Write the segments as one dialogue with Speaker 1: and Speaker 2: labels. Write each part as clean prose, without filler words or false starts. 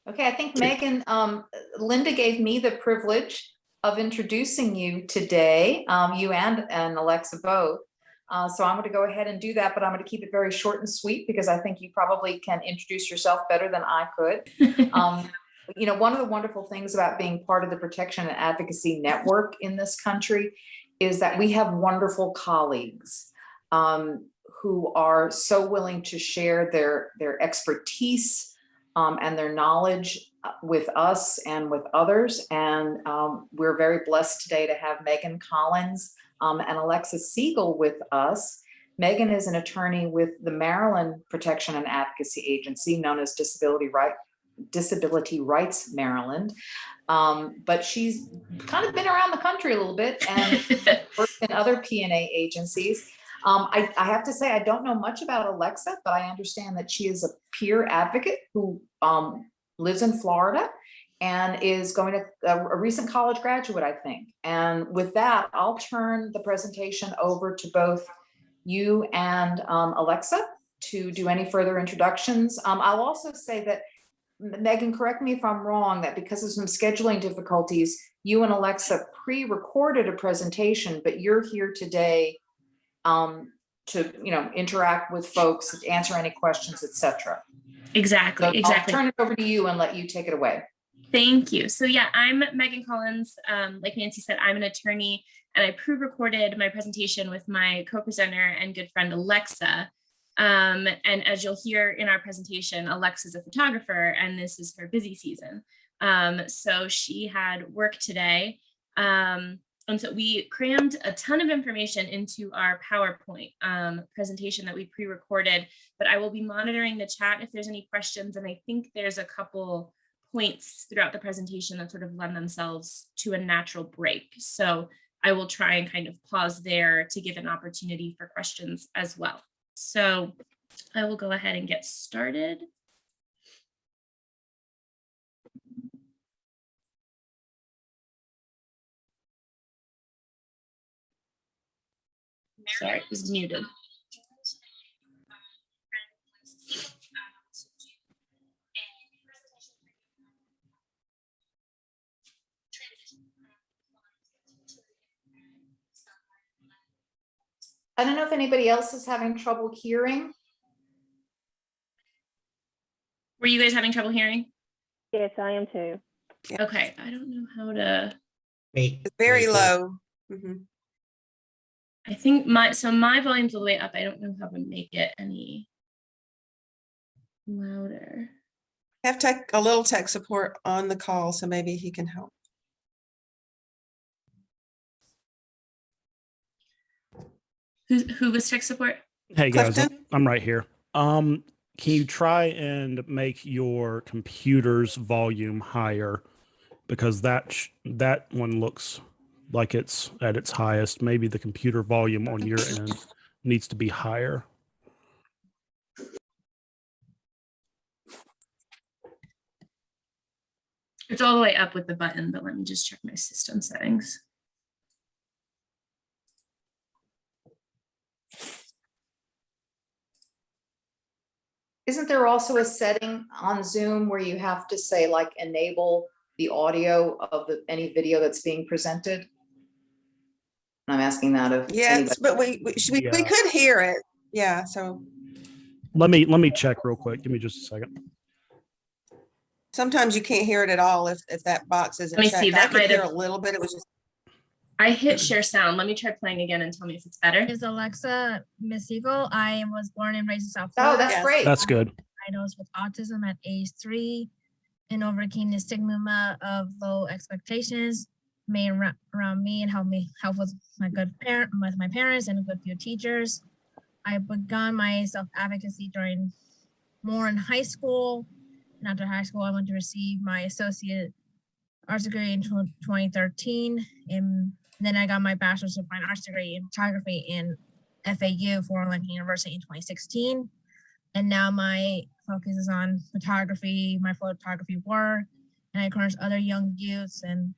Speaker 1: Okay, I think Megan, Linda gave me the privilege of introducing you today, you and Alexa both. So I'm going to go ahead and do that, but I'm going to keep it very short and sweet because I think you probably can introduce yourself better than I could. You know, one of the wonderful things about being part of the Protection and Advocacy Network in this country is that we have wonderful colleagues who are so willing to share their expertise and their knowledge with us and with others. And we're very blessed today to have Megan Collins and Alexa Siegal with us. Megan is an attorney with the Maryland Protection and Advocacy Agency, known as Disability Rights Maryland. But she's kind of been around the country a little bit and worked in other P&A agencies. I have to say, I don't know much about Alexa, but I understand that she is a peer advocate who lives in Florida and is going to a recent college graduate, I think. And with that, I'll turn the presentation over to both you and Alexa to do any further introductions. I'll also say that, Megan, correct me if I'm wrong, that because of some scheduling difficulties, you and Alexa pre-recorded a presentation, but you're here today to, you know, interact with folks, answer any questions, etc.
Speaker 2: Exactly.
Speaker 1: So I'll turn it over to you and let you take it away.
Speaker 2: Thank you. So yeah, I'm Megan Collins. Like Nancy said, I'm an attorney, and I pre-recorded my presentation with my co-presenter and good friend Alexa. And as you'll hear in our presentation, Alexa's a photographer, and this is her busy season. So she had work today. And so we crammed a ton of information into our PowerPoint presentation that we pre-recorded, but I will be monitoring the chat if there's any questions. And I think there's a couple points throughout the presentation that sort of lend themselves to a natural break. So I will try and kind of pause there to give an opportunity for questions as well. So I will go ahead and get started. Sorry, it was muted.
Speaker 1: I don't know if anybody else is having trouble hearing.
Speaker 2: Were you guys having trouble hearing?
Speaker 3: Yes, I am too.
Speaker 2: Okay, I don't know how to.
Speaker 4: It's very low. Mm-hmm.
Speaker 2: I think my volume's all the way up. I don't know how to make it any louder.
Speaker 4: Have a little tech support on the call, so maybe he can help.
Speaker 2: Who was tech support?
Speaker 5: Hey guys,
Speaker 4: Clifton?
Speaker 5: I'm right here. Can you try and make your computer's volume higher? Because that one looks like it's at its highest. Maybe the computer volume on your end needs to be higher.
Speaker 2: It's all the way up with the button, but let me just check my system settings.
Speaker 1: Isn't there also a setting on Zoom where you have to say, like, enable the audio of any video that's being presented? I'm asking that of
Speaker 4: Yes,
Speaker 1: anybody.
Speaker 4: but we could hear it. Yeah, so
Speaker 5: Let me check real quick. Give me just a second.
Speaker 4: sometimes you can't hear it at all if that box isn't
Speaker 2: Let me
Speaker 4: checked.
Speaker 2: see, that
Speaker 4: I could
Speaker 2: might
Speaker 4: hear
Speaker 2: have-
Speaker 4: a little bit. It was just
Speaker 2: I hit share sound. Let me try playing again and tell me if it's better.
Speaker 6: Is Alexa Miss Siegal. I was born and raised in South
Speaker 1: Oh,
Speaker 6: Florida.
Speaker 1: that's
Speaker 4: Yes.
Speaker 1: great.
Speaker 5: That's good.
Speaker 6: Diagnosed with autism at age 3 and overcame the stigma of low expectations made around me and help with my parents and a good few teachers. I began my self-advocacy during more in high school. And after high school, I went to receive my associate arts degree in 2013. And then I got my bachelor's of fine arts degree in photography in FAU, Florida Lincoln University in 2016. And now my focus is on photography, my photography work, and I encourage other young youths and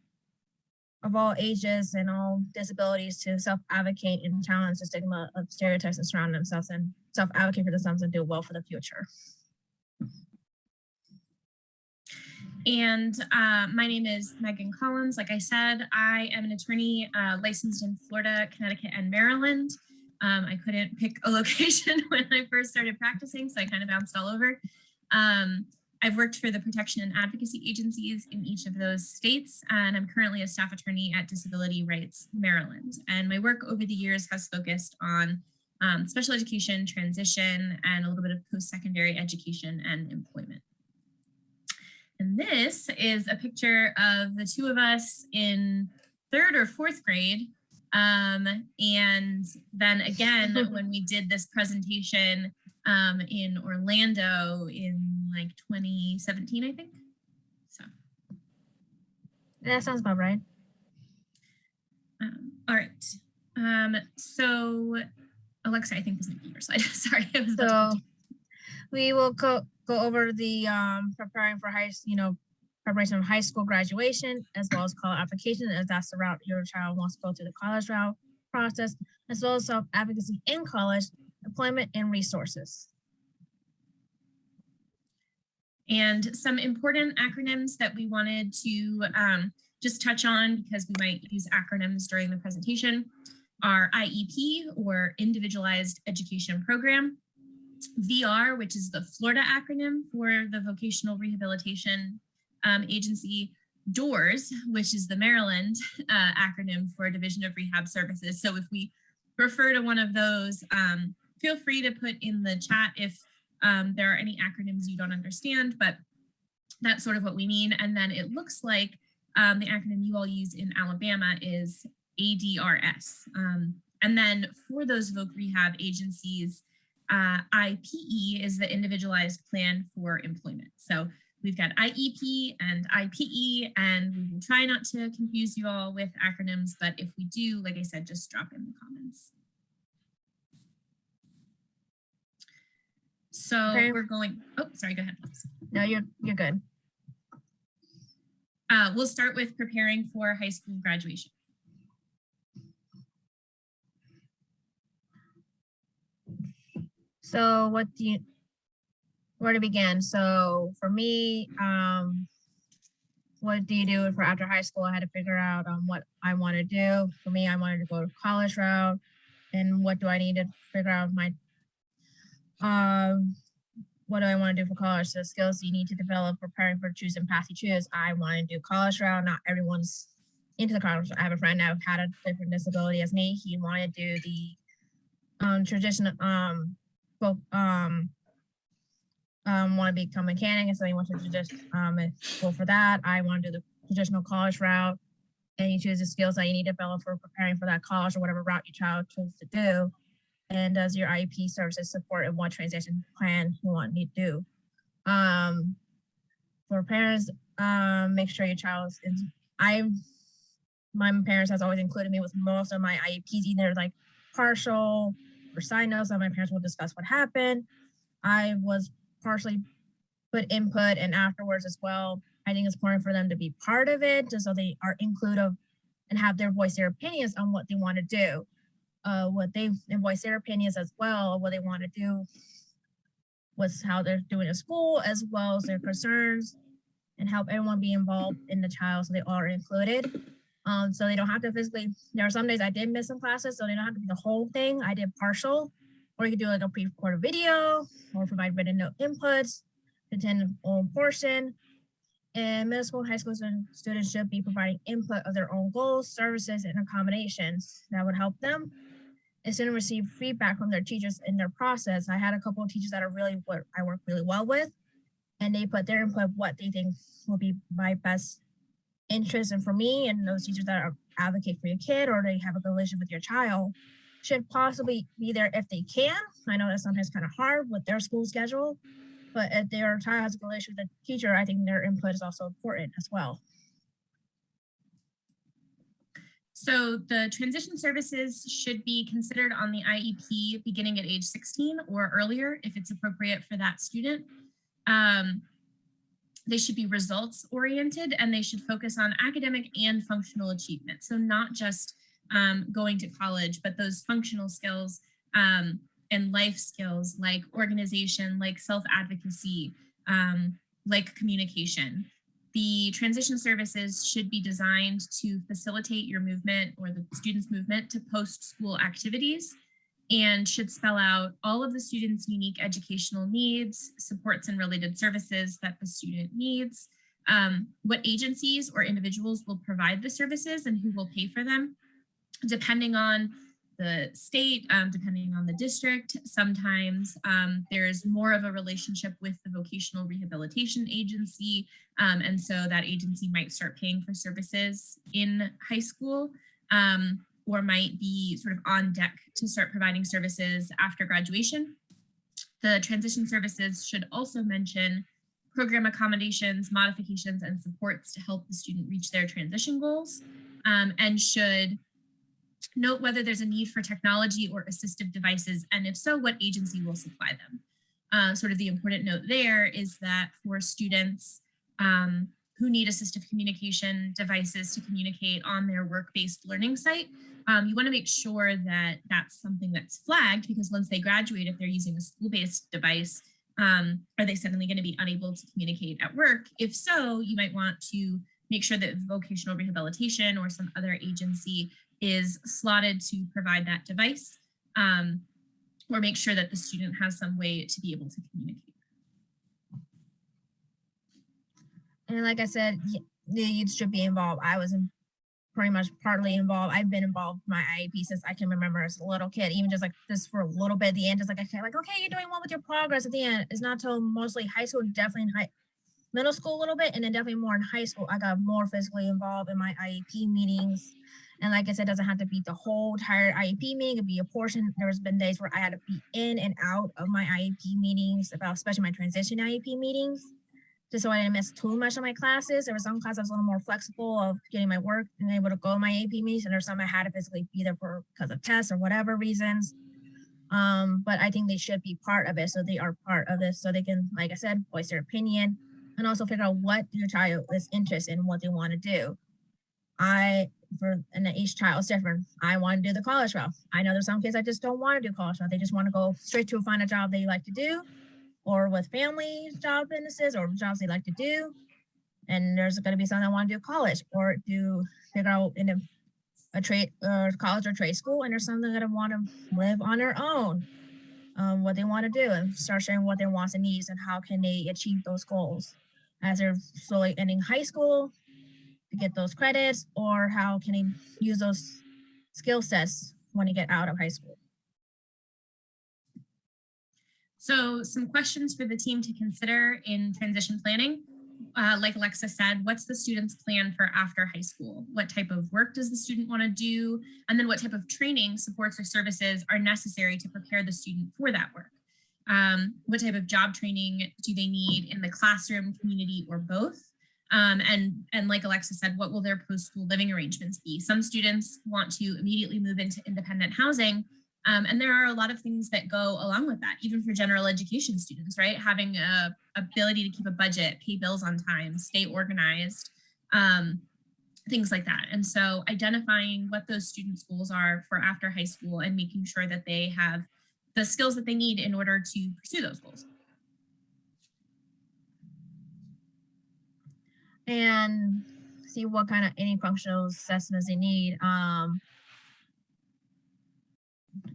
Speaker 6: of all ages and all disabilities to self-advocate and challenge the stigma of stereotypes that surround themselves and self-advocate for themselves and do well for the future.
Speaker 2: And my name is Megan Collins. Like I said, I am an attorney licensed in Florida, Connecticut, and Maryland. I couldn't pick a location when I first started practicing, so I kind of bounced all over. I've worked for the protection and advocacy agencies in each of those states, and I'm currently a staff attorney at Disability Rights Maryland. And my work over the years has focused on special education, transition, and a little bit of post-secondary education and employment. And this is a picture of the two of us in 3rd or 4th grade. And then again, when we did this presentation in Orlando in like 2017, I think. So.
Speaker 6: That sounds about right.
Speaker 2: All right. So Alexa, I think this might be your slide. Sorry. I was
Speaker 6: So we will go over the preparing for preparation of high school graduation, as well as college application, as that's the route your child wants to go through the college route process, as well as self-advocacy in college, employment, and resources.
Speaker 2: And some important acronyms that we wanted to just touch on, because we might use acronyms during the presentation, are IEP, or Individualized Education Program, VR, which is the Florida acronym for the Vocational Rehabilitation Agency, DOORS, which is the Maryland acronym for Division of Rehab Services. So if we refer to one of those, feel free to put in the chat if there are any acronyms you don't understand, but that's sort of what we mean. And then it looks like the acronym you all use in Alabama is ADRS. And then for those voc rehab agencies, IPE is the Individualized Plan for Employment. So we've got IEP and IPE, and we will try not to confuse you all with acronyms, but if we do, like I said, just drop in the comments. So we're going, oh, sorry, go ahead.
Speaker 6: No, you're good.
Speaker 2: We'll start with preparing for high school graduation.
Speaker 6: So where to begin? So for me, what do you do for after high school? I had to figure out what I want to do. For me, I wanted to go to college route, and what do I need to figure out my what do I want to do for college? The skills you need to develop preparing for choosing path you choose. I want to do college route. Not everyone's into the college. I have a friend that had a different disability as me. He wanted to do the traditional want to become a mechanic, and so he wanted to just go for that. I want to do the traditional college route, and you choose the skills that you need to develop for preparing for that college or whatever route your child chose to do. And does your IEP services support and what transition plan you want me to do? For parents, make sure your child is. My parents has always included me with most of my IEPs, either like partial or side notes that my parents will discuss what happened. I was partially put input and afterwards as well. I think it's important for them to be part of it, just so they are inclusive and have their voice, their opinions on what they want to do. And voice their opinions as well, what they want to do, what's how they're doing at school, as well as their concerns, and help everyone be involved in the child so they are included. So they don't have to physically, there are some days I did miss some classes, so they don't have to do the whole thing. I did partial, or you could do like a pre-recorded video or provide written note inputs, attend their own portion. And middle school and high school students should be providing input of their own goals, services, and accommodations that would help them. And students receive feedback from their teachers in their process. I had a couple of teachers that are really what I work really well with, and they put their input, what they think will be my best interest. And for me, and those teachers that are advocate for your kid or they have a good relationship with your child should possibly be there if they can. I know that's sometimes kind of hard with their school schedule, but if their child has a good relationship with the teacher, I think their input is also important as well.
Speaker 2: So the transition services should be considered on the IEP beginning at age 16 or earlier if it's appropriate for that student. They should be results oriented, and they should focus on academic and functional achievement. So not just going to college, but those functional skills and life skills like organization, like self-advocacy, like communication. The transition services should be designed to facilitate your movement or the student's movement to post-school activities, and should spell out all of the student's unique educational needs, supports and related services that the student needs, what agencies or individuals will provide the services and who will pay for them. Depending on the state, depending on the district, sometimes there's more of a relationship with the vocational rehabilitation agency. And so that agency might start paying for services in high school, or might be sort of on deck to start providing services after graduation. The transition services should also mention program accommodations, modifications, and supports to help the student reach their transition goals, and should note whether there's a need for technology or assistive devices, and if so, what agency will supply them. Sort of the important note there is that for students who need assistive communication devices to communicate on their work-based learning site, you want to make sure that that's something that's flagged, because once they graduate, if they're using a school-based device, are they suddenly going to be unable to communicate at work? If so, you might want to make sure that vocational rehabilitation or some other agency is slotted to provide that device, or make sure that the student has some way to be able to communicate.
Speaker 6: And like I said, the youth should be involved. I was pretty much partly involved. I've been involved in my IEP since I can remember as a little kid, even just like this for a little bit at the end, just like, okay, you're doing well with your progress at the end. It's not till mostly high school, definitely in middle school a little bit, and then definitely more in high school. I got more physically involved in my IEP meetings. And like I said, it doesn't have to be the whole entire IEP meeting. It could be a portion. There's been days where I had to be in and out of my IEP meetings, especially my transition IEP meetings, just so I didn't miss too much of my classes. There were some classes I was a little more flexible of getting my work and able to go to my IEP meetings, and there's some I had to physically be there for because of tests or whatever reasons. But I think they should be part of it, so they are part of this, so they can, like I said, voice their opinion and also figure out what your child is interested in, what they want to do. And each child is different. I want to do the college route. I know there's some kids that just don't want to do college route. They just want to go straight to find a job they like to do, or with family job businesses or jobs they like to do. And there's going to be some that want to do college or figure out in a trade or college or trade school. And there's some that want to live on their own, what they want to do, and start sharing what their wants and needs and how can they achieve those goals as they're slowly ending high school to get those credits, or how can they use those skill sets when they get out of high school.
Speaker 2: So some questions for the team to consider in transition planning. Like Alexa said, what's the student's plan for after high school? What type of work does the student want to do? And then what type of training, supports, or services are necessary to prepare the student for that work? What type of job training do they need in the classroom, community, or both? And like Alexa said, what will their post-school living arrangements be? Some students want to immediately move into independent housing, and there are a lot of things that go along with that, even for general education students, right? Having a ability to keep a budget, pay bills on time, stay organized, things like that. And so identifying what those students' goals are for after high school and making sure that they have the skills that they need in order to pursue those goals.
Speaker 6: And see what kind of any functional assessments they need,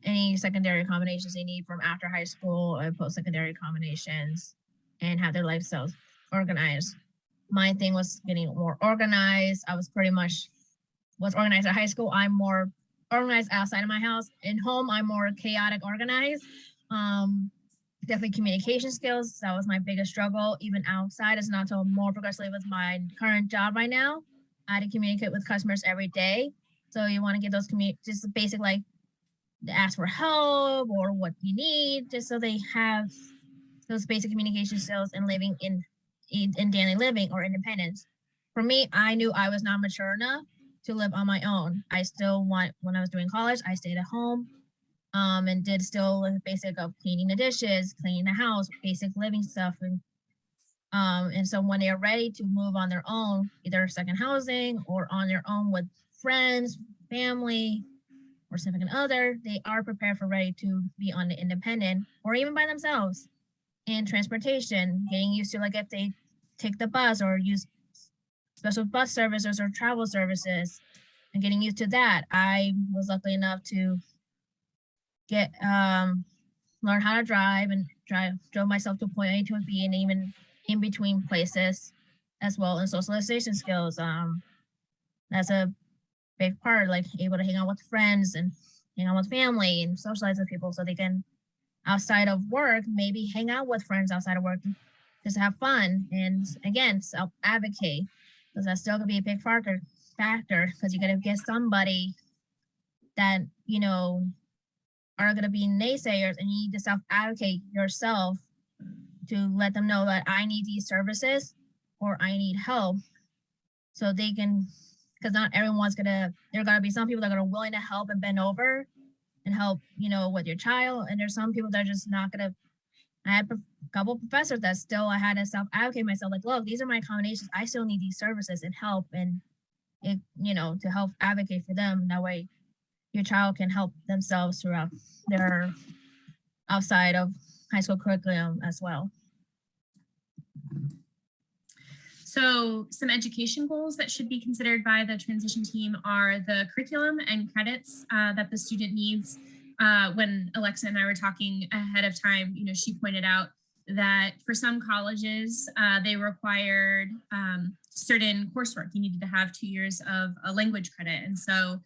Speaker 6: any secondary accommodations they need from after high school or post-secondary accommodations, and have their lifestyles organized. My thing was getting more organized. I was organized at high school. I'm more organized outside of my house. In home, I'm more chaotic organized. Definitely communication skills. That was my biggest struggle. Even outside, it's not until more progressively with my current job right now. I had to communicate with customers every day. So you want to get those just basic, like ask for help or what you need, just so they have those basic communication skills and living in daily living or independence. For me, I knew I was not mature enough to live on my own. When I was doing college, I stayed at home. And did still the basic of cleaning the dishes, cleaning the house, basic living stuff. And so when they're ready to move on their own, either second housing or on their own with friends, family, or significant other, they are prepared for ready to be on the independent or even by themselves. And transportation, getting used to, like if they take the bus or use special bus services or travel services and getting used to that. I was lucky enough to get learn how to drive and drove myself to point A to B and even in between places, as well as socialization skills. That's a big part, like able to hang out with friends and hang out with family and socialize with people so they can outside of work, maybe hang out with friends outside of work, just have fun. And again, self-advocate, because that's still gonna be a big factor because you're gonna get somebody that, you know, are gonna be naysayers and you need to self-advocate yourself to let them know that I need these services or I need help so they can, because not everyone's gonna, there are gonna be some people that are gonna willing to help and bend over and help, you know, with your child. And there's some people that are just not gonna. I had a couple professors that still I had to self-advocate myself, like, look, these are my accommodations. I still need these services and help and it, you know, to help advocate for them. That way your child can help themselves throughout their outside of high school curriculum as well.
Speaker 2: So some education goals that should be considered by the transition team are the curriculum and credits that the student needs. When Alexa and I were talking ahead of time, you know, she pointed out that for some colleges, they required certain coursework. You needed to have 2 years of a language credit. And so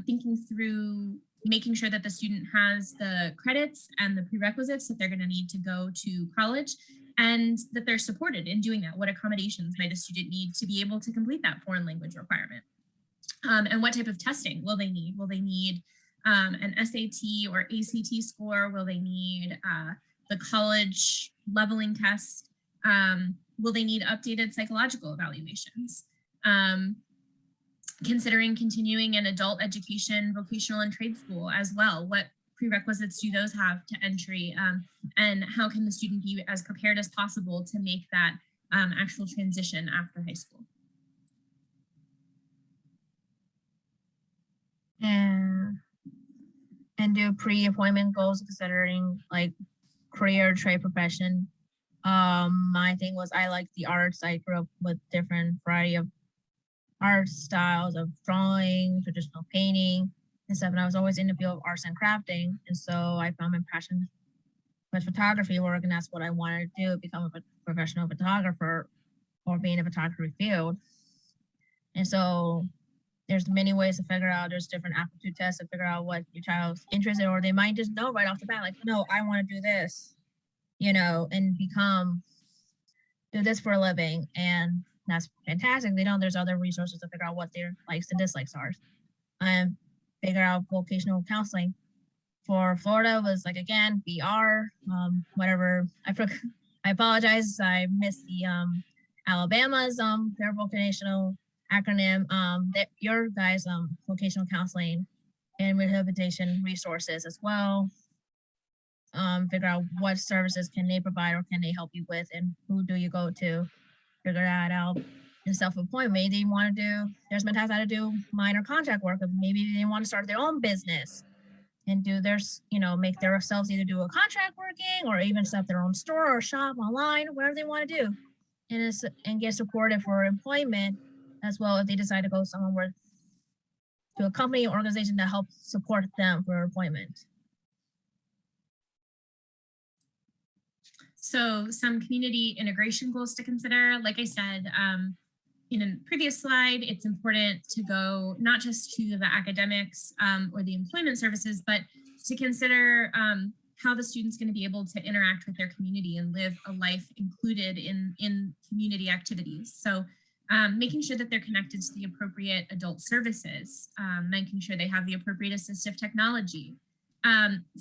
Speaker 2: thinking through making sure that the student has the credits and the prerequisites that they're going to need to go to college, and that they're supported in doing that. What accommodations might a student need to be able to complete that foreign language requirement? And what type of testing will they need? Will they need an SAT or ACT score? Will they need the college leveling test? Will they need updated psychological evaluations? Considering continuing an adult education, vocational and trade school as well. What prerequisites do those have to entry? And how can the student be as prepared as possible to make that actual transition after high school?
Speaker 6: And do pre-appointment goals considering like career, trade, profession. My thing was I like the arts. I grew up with different variety of art styles of drawing, traditional painting and stuff. And I was always in the field of arts and crafting. And so I found my passion with photography work, and that's what I wanted to do, become a professional photographer or be in a photography field. And so there's many ways to figure out, there's different aptitude tests to figure out what your child's interested in, or they might just know right off the bat, like, no, I want to do this, you know, and do this for a living. And that's fantastic. They know there's other resources to figure out what their likes and dislikes are. And figure out vocational counseling. For Florida was like, again, VR, whatever. I apologize. I missed the Alabama's their vocational acronym. That your guys' vocational counseling and rehabilitation resources as well. Figure out what services can they provide or can they help you with, and who do you go to? Figure that out. In self-employment, maybe they want to do, there's been times how to do minor contract work, or maybe they want to start their own business and do their, you know, make themselves either do a contract working or even set up their own store or shop online, whatever they want to do, and get supported for employment as well if they decide to go somewhere to a company or organization to help support them for employment.
Speaker 2: So some community integration goals to consider. Like I said, in a previous slide, it's important to go not just to the academics or the employment services, but to consider how the student's going to be able to interact with their community and live a life included in community activities. So making sure that they're connected to the appropriate adult services, making sure they have the appropriate assistive technology,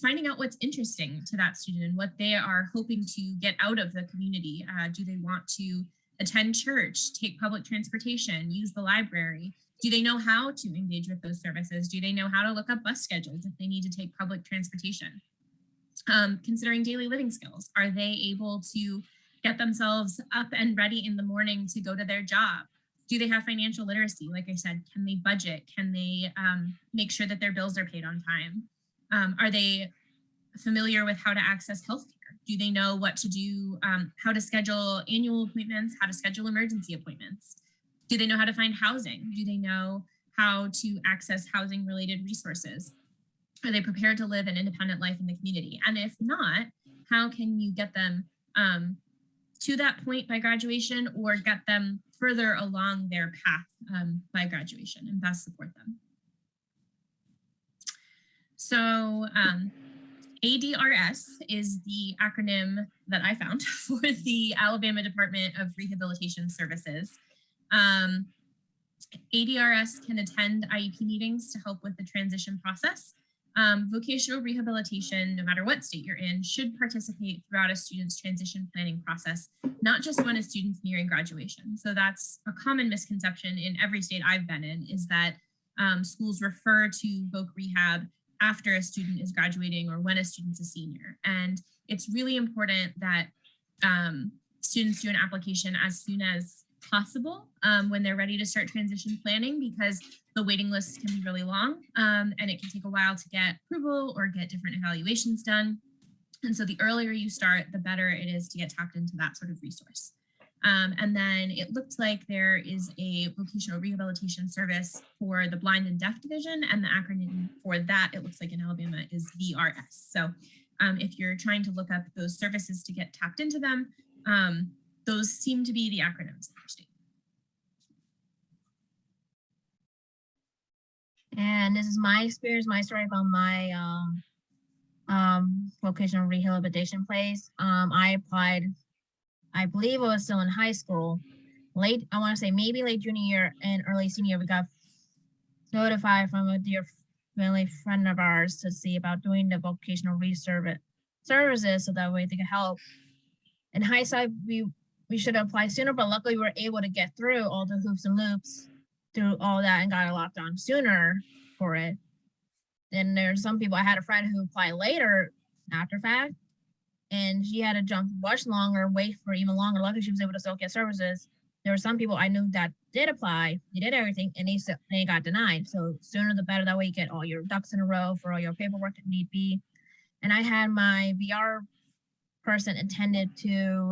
Speaker 2: finding out what's interesting to that student and what they are hoping to get out of the community. Do they want to attend church, take public transportation, use the library? Do they know how to engage with those services? Do they know how to look up bus schedules if they need to take public transportation? Considering daily living skills, are they able to get themselves up and ready in the morning to go to their job? Do they have financial literacy? Like I said, can they budget? Can they make sure that their bills are paid on time? Are they familiar with how to access healthcare? Do they know what to do, how to schedule annual appointments, how to schedule emergency appointments? Do they know how to find housing? Do they know how to access housing related resources? Are they prepared to live an independent life in the community? And if not, how can you get them to that point by graduation, or get them further along their path by graduation and best support them? So ADRS is the acronym that I found for the Alabama Department of Rehabilitation Services. ADRS can attend IEP meetings to help with the transition process. Vocational rehabilitation, no matter what state you're in, should participate throughout a student's transition planning process, not just when a student's nearing graduation. So that's a common misconception in every state I've been in, is that schools refer to voc rehab after a student is graduating or when a student's a senior. And it's really important that students do an application as soon as possible when they're ready to start transition planning, because the waiting list can be really long and it can take a while to get approval or get different evaluations done. And so the earlier you start, the better it is to get tapped into that sort of resource. And then it looked like there is a vocational rehabilitation service for the blind and deaf division, and the acronym for that, it looks like in Alabama, is VRS. So if you're trying to look up those services to get tapped into them, those seem to be the acronyms in your state.
Speaker 6: And this is my experience, my story about my vocational rehabilitation place. I applied, I believe it was still in high school, late, I want to say maybe late junior year and early senior year. We got notified from a dear family friend of ours to see about doing the vocational services so that way they could help. In hindsight, we should have applied sooner, but luckily we were able to get through all the hoops and loops through all that and got a locked on sooner for it. Then there's some people, I had a friend who applied later after fact, and she had to jump much longer, wait for even longer. Luckily she was able to still get services. There were some people I knew that did apply, they did everything, and they got denied. So sooner the better, that way you get all your ducks in a row for all your paperwork that need be. And I had my VR person attended to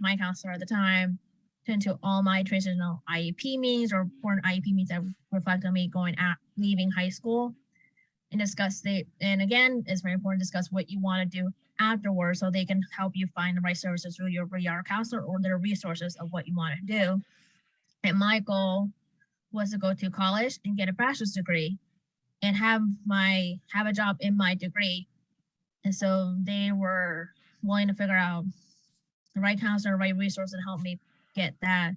Speaker 6: my counselor at the time, attended to all my transitional IEP meetings or important IEP meetings that reflect on me going out, leaving high school, and discuss and again, it's very important to discuss what you want to do afterwards so they can help you find the right services through your VR counselor or their resources of what you want to do. And my goal was to go to college and get a bachelor's degree and have a job in my degree. And so they were willing to figure out the right counselor, right resource, and help me get that,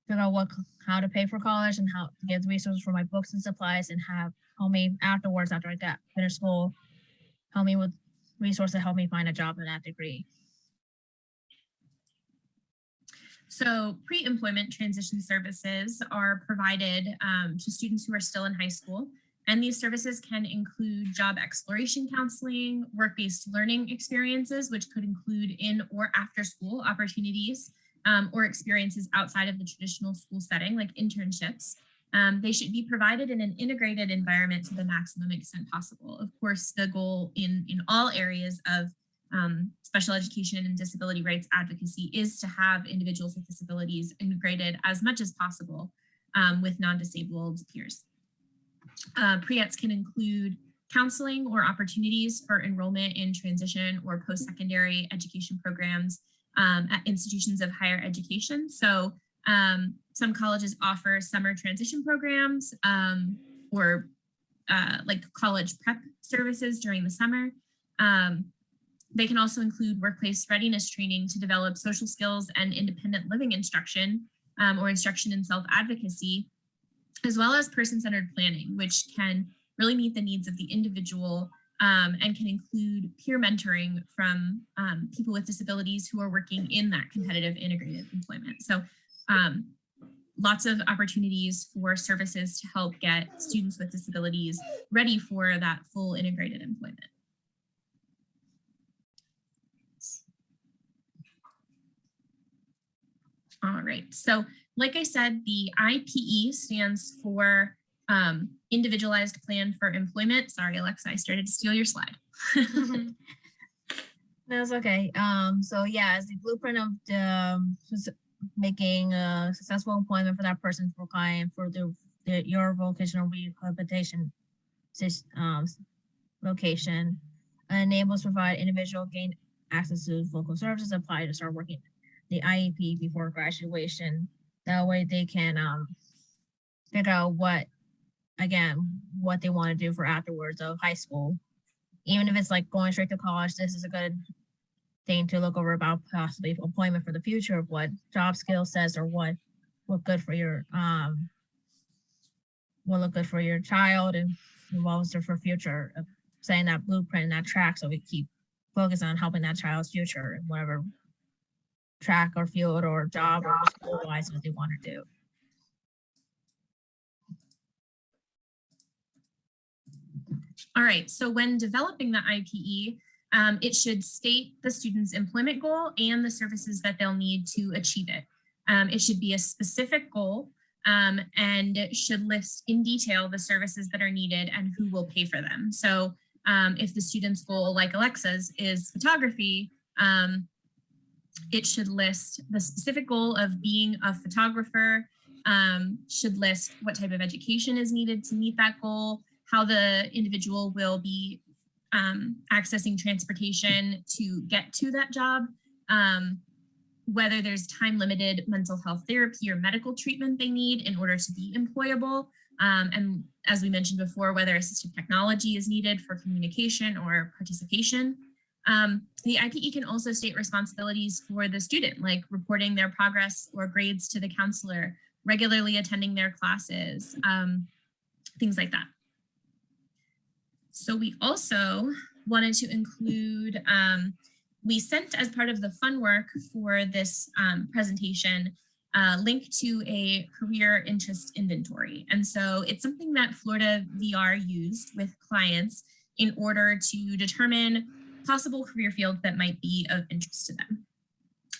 Speaker 6: figure out how to pay for college and how to get the resources for my books and supplies, and help me afterwards, after I got finished school, help me with resources to help me find a job in that degree.
Speaker 2: So pre-employment transition services are provided to students who are still in high school. And these services can include job exploration counseling, work-based learning experiences, which could include in or after school opportunities, or experiences outside of the traditional school setting, like internships. They should be provided in an integrated environment to the maximum extent possible. Of course, the goal in all areas of special education and disability rights advocacy is to have individuals with disabilities integrated as much as possible with non-disabled peers. Pre-ETs can include counseling or opportunities for enrollment in transition or post-secondary education programs at institutions of higher education. So some colleges offer summer transition programs or like college prep services during the summer. They can also include workplace readiness training to develop social skills and independent living instruction or instruction in self-advocacy, as well as person-centered planning, which can really meet the needs of the individual and can include peer mentoring from people with disabilities who are working in that competitive integrated employment. So lots of opportunities for services to help get students with disabilities ready for that full integrated employment. All right, so like I said, the IPE stands for Individualized Plan for Employment. Sorry, Alexa, I started to steal your slide.
Speaker 6: That's okay. So yeah, as the blueprint of the making a successful employment for that person for client for your vocational rehabilitation location, enables provide individual gain access to local services, apply to start working the IEP before graduation. That way they can figure out what they want to do for afterwards of high school. Even if it's like going straight to college, this is a good thing to look over about possibly employment for the future of what job skill sets or what good for your will look good for your child and also for future of setting that blueprint and that track so we keep focused on helping that child's future in whatever track or field or job or school wise what they want to do.
Speaker 2: All right, so when developing the IPE, it should state the student's employment goal and the services that they'll need to achieve it. It should be a specific goal and it should list in detail the services that are needed and who will pay for them. So if the student's goal, like Alexa's, is photography, it should list the specific goal of being a photographer, should list what type of education is needed to meet that goal, how the individual will be accessing transportation to get to that job, whether there's time-limited mental health therapy or medical treatment they need in order to be employable, and as we mentioned before, whether assistive technology is needed for communication or participation. The IPE can also state responsibilities for the student, like reporting their progress or grades to the counselor, regularly attending their classes, things like that. So we also wanted to include, we sent as part of the fun work for this presentation, link to a career interest inventory. And so it's something that Florida VR used with clients in order to determine possible career fields that might be of interest to them.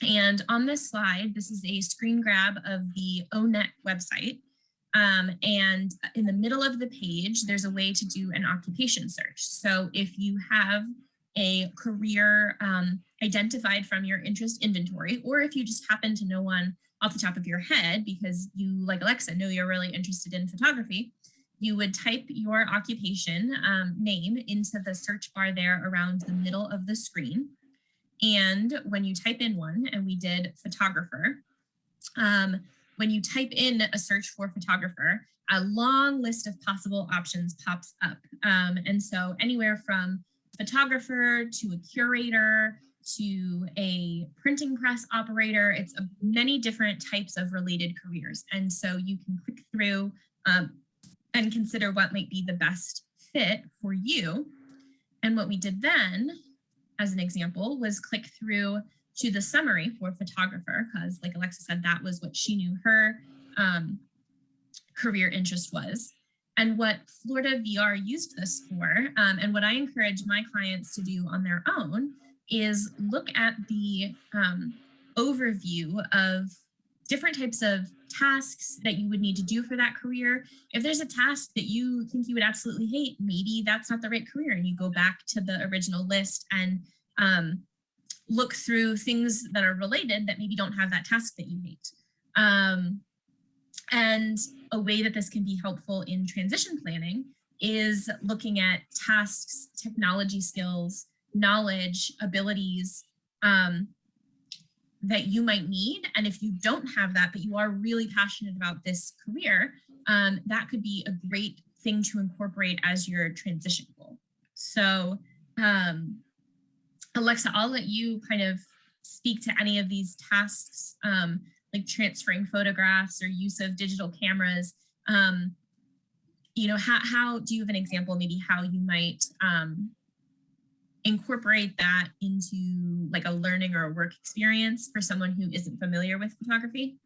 Speaker 2: And on this slide, this is a screen grab of the ONET website. And in the middle of the page, there's a way to do an occupation search. So if you have a career identified from your interest inventory, or if you just happen to know one off the top of your head because you, like Alexa, know you're really interested in photography, you would type your occupation name into the search bar there around the middle of the screen. And when you type in one, and we did photographer, when you type in a search for photographer, a long list of possible options pops up. And so anywhere from photographer to a curator to a printing press operator, it's many different types of related careers. And so you can click through and consider what might be the best fit for you. And what we did then, as an example, was click through to the summary for photographer, because like Alexa said, that was what she knew her career interest was. And what Florida VR used this for, and what I encourage my clients to do on their own, is look at the overview of different types of tasks that you would need to do for that career. If there's a task that you think you would absolutely hate, maybe that's not the right career, and you go back to the original list and look through things that are related that maybe don't have that task that you hate. And a way that this can be helpful in transition planning is looking at tasks, technology skills, knowledge, abilities that you might need. And if you don't have that, but you are really passionate about this career, that could be a great thing to incorporate as your transition goal. So Alexa, I'll let you kind of speak to any of these tasks, like transferring photographs or use of digital cameras. You know, how do you have an example, maybe how you might incorporate that into like a learning or a work experience for someone who isn't familiar with photography?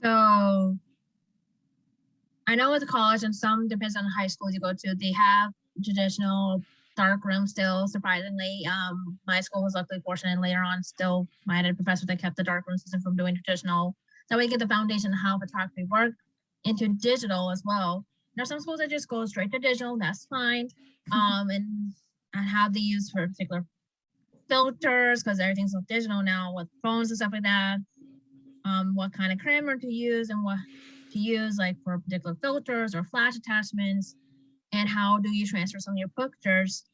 Speaker 6: So I know with college and some depends on the high school you go to, they have traditional dark room still, surprisingly. My school was luckily fortunate and later on still I had a professor that kept the dark room system from doing traditional. That way you get the foundation of how photography work into digital as well. There are some schools that just go straight to digital, that's fine. And how they use for particular filters, because everything's so digital now with phones and stuff like that. what kind of camera to use and what to use, like for particular filters or flash attachments, and how do you transfer some of your pictures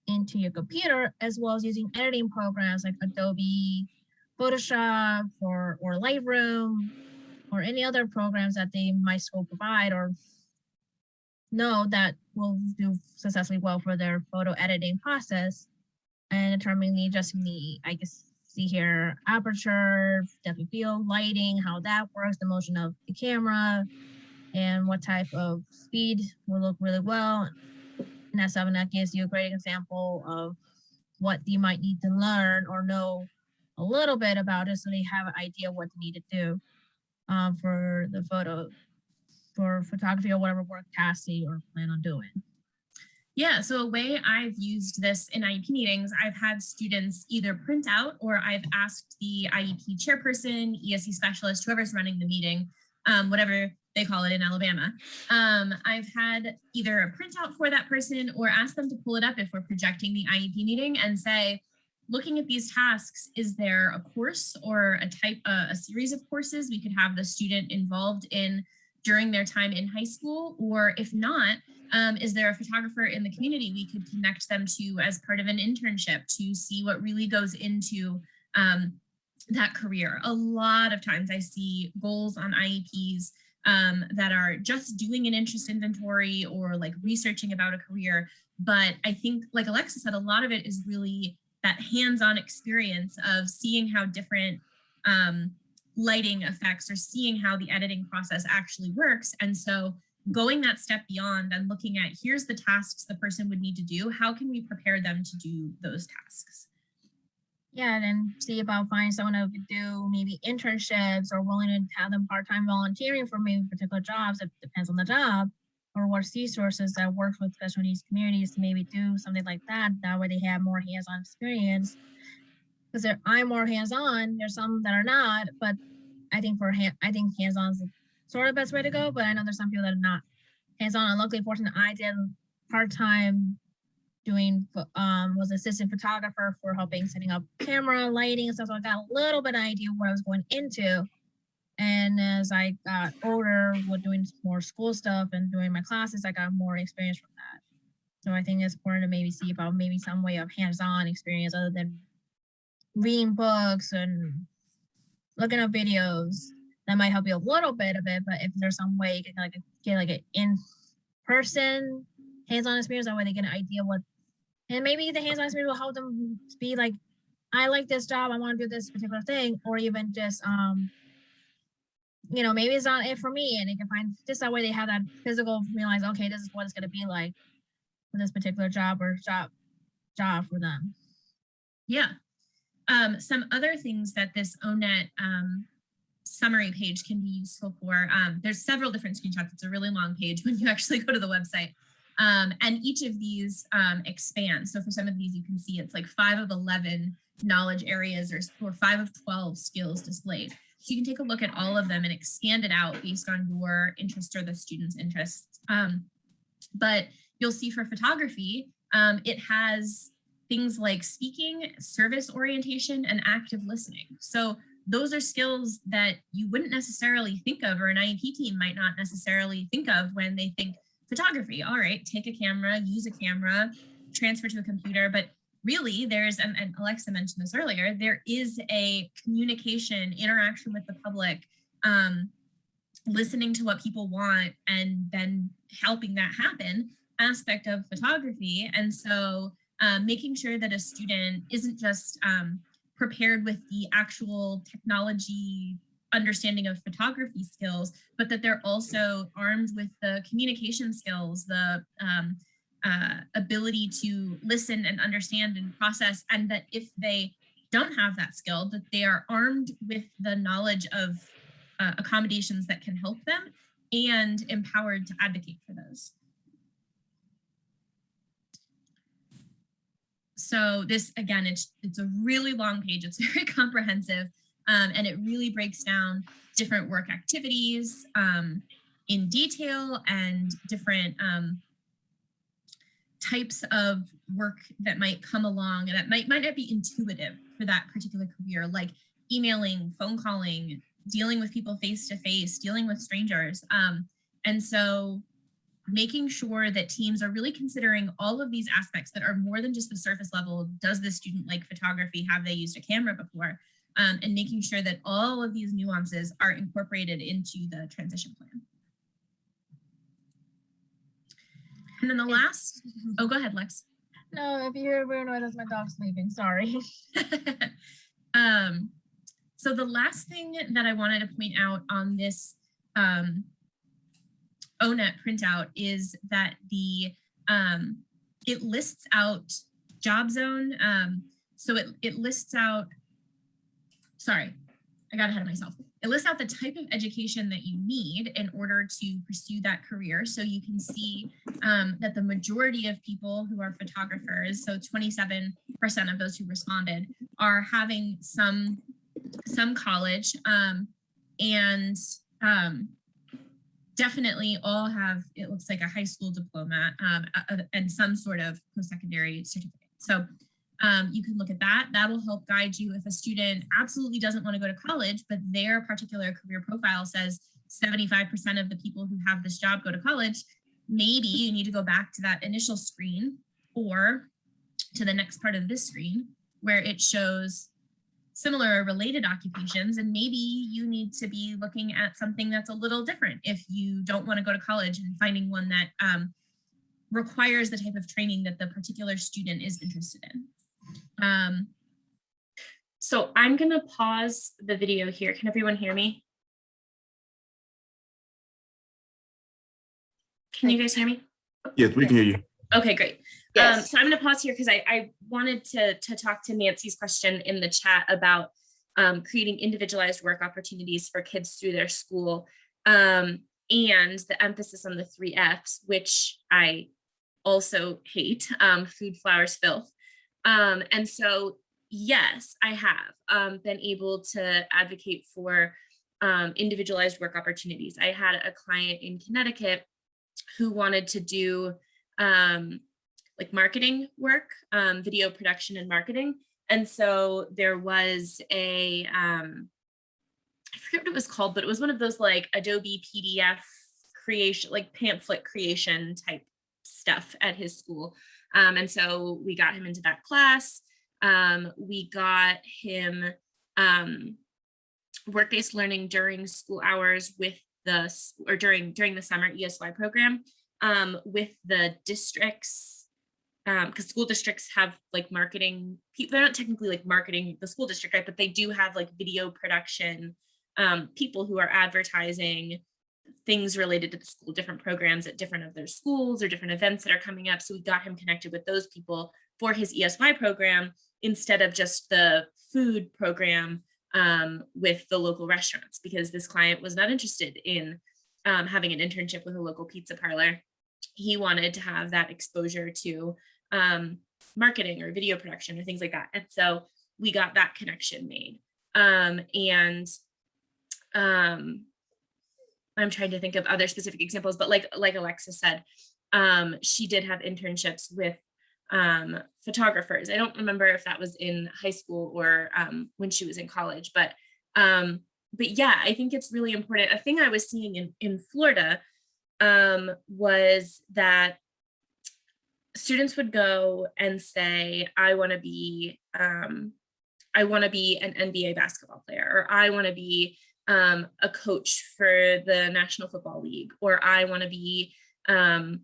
Speaker 6: into your computer, as well as using editing programs like Adobe Photoshop or Lightroom or any other programs that they might school provide or know that will do successfully well for their photo editing process, and determining adjusting the, I guess, see here, aperture, depth of field, lighting, how that works, the motion of the camera, and what type of speed will look really well. And that's something that gives you a great example of what you might need to learn or know a little bit about it, so they have an idea what they need to do for the for photography or whatever work task they or plan on doing.
Speaker 2: Yeah, so a way I've used this in IEP meetings, I've had students either print out or I've asked the IEP chairperson, ESE specialist, whoever's running the meeting, whatever they call it in Alabama. I've had either a printout for that person or ask them to pull it up if we're projecting the IEP meeting and say, looking at these tasks, is there a course or a series of courses we could have the student involved in during their time in high school? Or if not, is there a photographer in the community we could connect them to as part of an internship to see what really goes into that career? A lot of times I see goals on IEPs that are just doing an interest inventory or like researching about a career. But I think, like Alexa said, a lot of it is really that hands-on experience of seeing how different lighting effects or seeing how the editing process actually works. And so going that step beyond and looking at, here's the tasks the person would need to do, how can we prepare them to do those tasks?
Speaker 6: Yeah, and then see about finding someone who could do maybe internships or willing to have them part-time volunteering for maybe particular jobs. It depends on the job, or what resources that works with special needs communities to maybe do something like that. That way they have more hands-on experience. Because I'm more hands-on, there's some that are not, but I think I think hands-on is sort of the best way to go. But I know there's some people that are not hands-on. And luckily, fortunately, I did part-time doing was assistant photographer for helping setting up camera lighting and stuff. So I got a little bit of idea what I was going into. And as I got older with doing more school stuff and doing my classes, I got more experience from that. So I think it's important to maybe see about maybe some way of hands-on experience other than reading books and looking up videos. That might help you a little bit of it, but if there's some way you can get like an in-person hands-on experience, that way they get an idea what, and maybe the hands-on experience will help them be like, I like this job, I want to do this particular thing, or even just maybe it's not it for me, and they can find just that way they have that physical realize, okay, this is what it's going to be like for this particular job or job for them.
Speaker 2: Yeah. Some other things that this ONET summary page can be useful for, there's several different screenshots. It's a really long page when you actually go to the website. And each of these expands. So for some of these, you can see it's like 5 of 11 knowledge areas or 5 of 12 skills displayed. So you can take a look at all of them and expand it out based on your interest or the student's interests. But you'll see for photography, it has things like speaking, service orientation, and active listening. So those are skills that you wouldn't necessarily think of, or an IEP team might not necessarily think of when they think photography. All right, take a camera, use a camera, transfer to a computer. But really there's, and Alexa mentioned this earlier, there is a communication, interaction with the public, listening to what people want and then helping that happen aspect of photography. And so making sure that a student isn't just prepared with the actual technology understanding of photography skills, but that they're also armed with the communication skills, the ability to listen and understand and process, and that if they don't have that skill, that they are armed with the knowledge of accommodations that can help them and empowered to advocate for those. So this, again, it's a really long page. It's very comprehensive, and it really breaks down different work activities in detail and different types of work that might come along and that might not be intuitive for that particular career, like emailing, phone calling, dealing with people face to face, dealing with strangers. And so making sure that teams are really considering all of these aspects that are more than just the surface level. Does the student like photography? Have they used a camera before? And making sure that all of these nuances are incorporated into the transition plan. And then the last, oh, go ahead, Lex.
Speaker 6: No, if you hear weird noise, that's my dog sleeping. Sorry.
Speaker 2: So the last thing that I wanted to point out on this ONET printout is that the it lists out job zone. So it lists out, sorry, I got ahead of myself. It lists out the type of education that you need in order to pursue that career. So you can see that the majority of people who are photographers, so 27% of those who responded, are having some college, and definitely all have, it looks like, a high school diploma and some sort of post-secondary certificate. So you can look at that. That'll help guide you if a student absolutely doesn't want to go to college, but their particular career profile says 75% of the people who have this job go to college. Maybe you need to go back to that initial screen or to the next part of this screen where it shows similar or related occupations, and maybe you need to be looking at something that's a little different if you don't want to go to college, and finding one that requires the type of training that the particular student is interested in. So I'm going to pause the video here. Can everyone hear me? Can you guys hear me?
Speaker 7: Yes, we can hear you.
Speaker 2: Okay, great.
Speaker 1: Yes.
Speaker 2: So I'm going to pause here because I wanted to talk to Nancy's question in the chat about creating individualized work opportunities for kids through their school, and the emphasis on the 3 Fs, which I also hate, food, flowers, filth. And so, yes, I have been able to advocate for individualized work opportunities. I had a client in Connecticut who wanted to do like marketing work, video production and marketing. And so there was a, I forget what it was called, but it was one of those like Adobe PDF creation, like pamphlet creation type stuff at his school. And so we got him into that class. We got him work-based learning during school hours with the, or during the summer ESY program with the districts, because school districts have like marketing, they're not technically like marketing the school district, right? But they do have like video production people who are advertising things related to the school, different programs at different of their schools or different events that are coming up. So we got him connected with those people for his ESY program instead of just the food program with the local restaurants, because this client was not interested in having an internship with a local pizza parlor. He wanted to have that exposure to marketing or video production or things like that. And so we got that connection made. I'm trying to think of other specific examples, but like Alexa said, she did have internships with photographers. I don't remember if that was in high school or when she was in college, but yeah, I think it's really important. A thing I was seeing in Florida was that students would go and say, I want to be an NBA basketball player, or I want to be a coach for the National Football League, or I want to be, a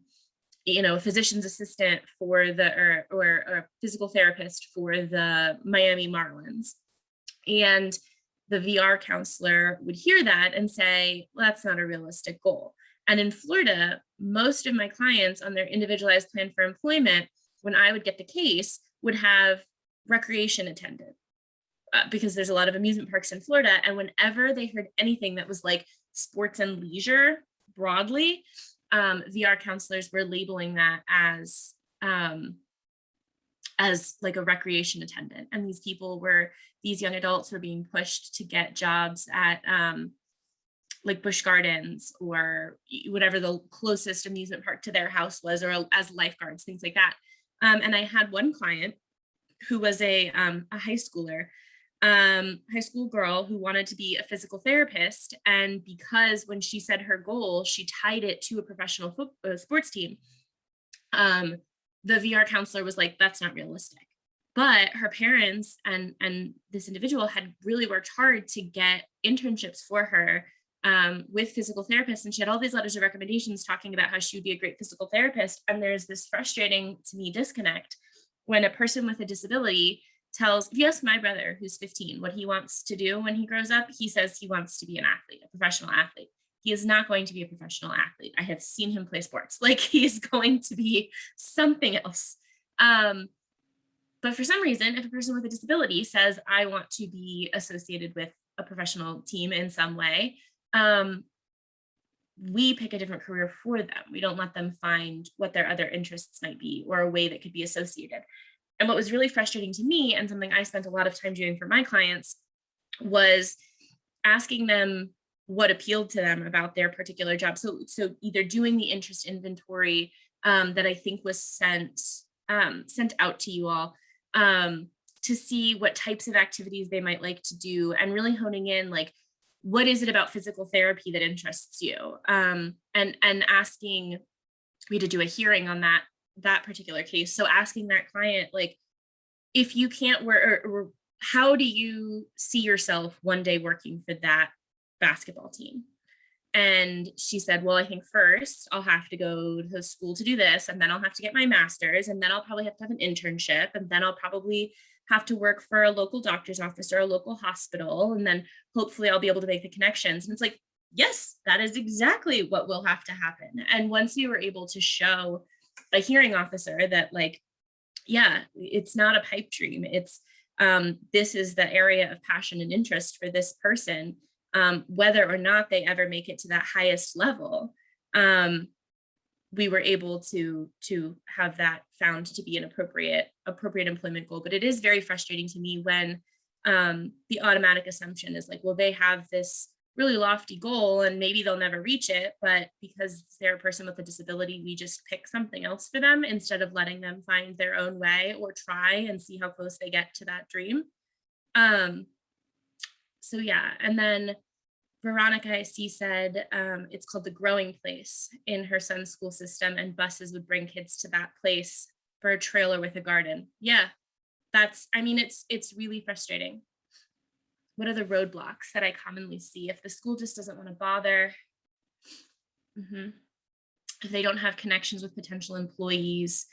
Speaker 2: physician's assistant for the, or a physical therapist for the Miami Marlins. And the VR counselor would hear that and say, well, that's not a realistic goal. And in Florida, most of my clients on their individualized plan for employment, when I would get the case, would have recreation attendant. Because there's a lot of amusement parks in Florida. And whenever they heard anything that was like sports and leisure broadly, VR counselors were labeling that as like a recreation attendant. And these young adults were being pushed to get jobs at like Busch Gardens or whatever the closest amusement park to their house was, or as lifeguards, things like that. And I had one client who was a high schooler. high school girl who wanted to be a physical therapist. And because when she said her goal, she tied it to a professional sports team. The VR counselor was like, that's not realistic. But her parents and this individual had really worked hard to get internships for her with physical therapists. And she had all these letters of recommendations talking about how she would be a great physical therapist. And there's this frustrating to me disconnect when a person with a disability tells, if you ask my brother who's 15 what he wants to do when he grows up, he says he wants to be an athlete, a professional athlete. He is not going to be a professional athlete. I have seen him play sports. Like, he is going to be something else. But for some reason, if a person with a disability says, I want to be associated with a professional team in some way, we pick a different career for them. We don't let them find what their other interests might be or a way that could be associated. And what was really frustrating to me, and something I spent a lot of time doing for my clients, was asking them what appealed to them about their particular job. So either doing the interest inventory that I think was sent out to you all, to see what types of activities they might like to do, and really honing in, like, what is it about physical therapy that interests you? And asking me to do a hearing on that particular case. So asking that client, like, if you can't work, or how do you see yourself one day working for that basketball team? And she said, well, I think first I'll have to go to school to do this, and then I'll have to get my master's, and then I'll probably have to have an internship, and then I'll probably have to work for a local doctor's office or a local hospital, and then hopefully I'll be able to make the connections. And it's like, yes, that is exactly what will have to happen. And once you were able to show a hearing officer that, like, yeah, it's not a pipe dream, it's this is the area of passion and interest for this person, whether or not they ever make it to that highest level, we were able to have that found to be an appropriate employment goal. But it is very frustrating to me when the automatic assumption is like, well, they have this really lofty goal and maybe they'll never reach it, but because they're a person with a disability, we just pick something else for them instead of letting them find their own way or try and see how close they get to that dream. So yeah, and then Veronica, I see, said it's called the Growing Place in her son's school system, and buses would bring kids to that place for a trailer with a garden. Yeah, it's really frustrating. What are the roadblocks that I commonly see? If the school just doesn't want to bother, if they don't have connections with potential employees,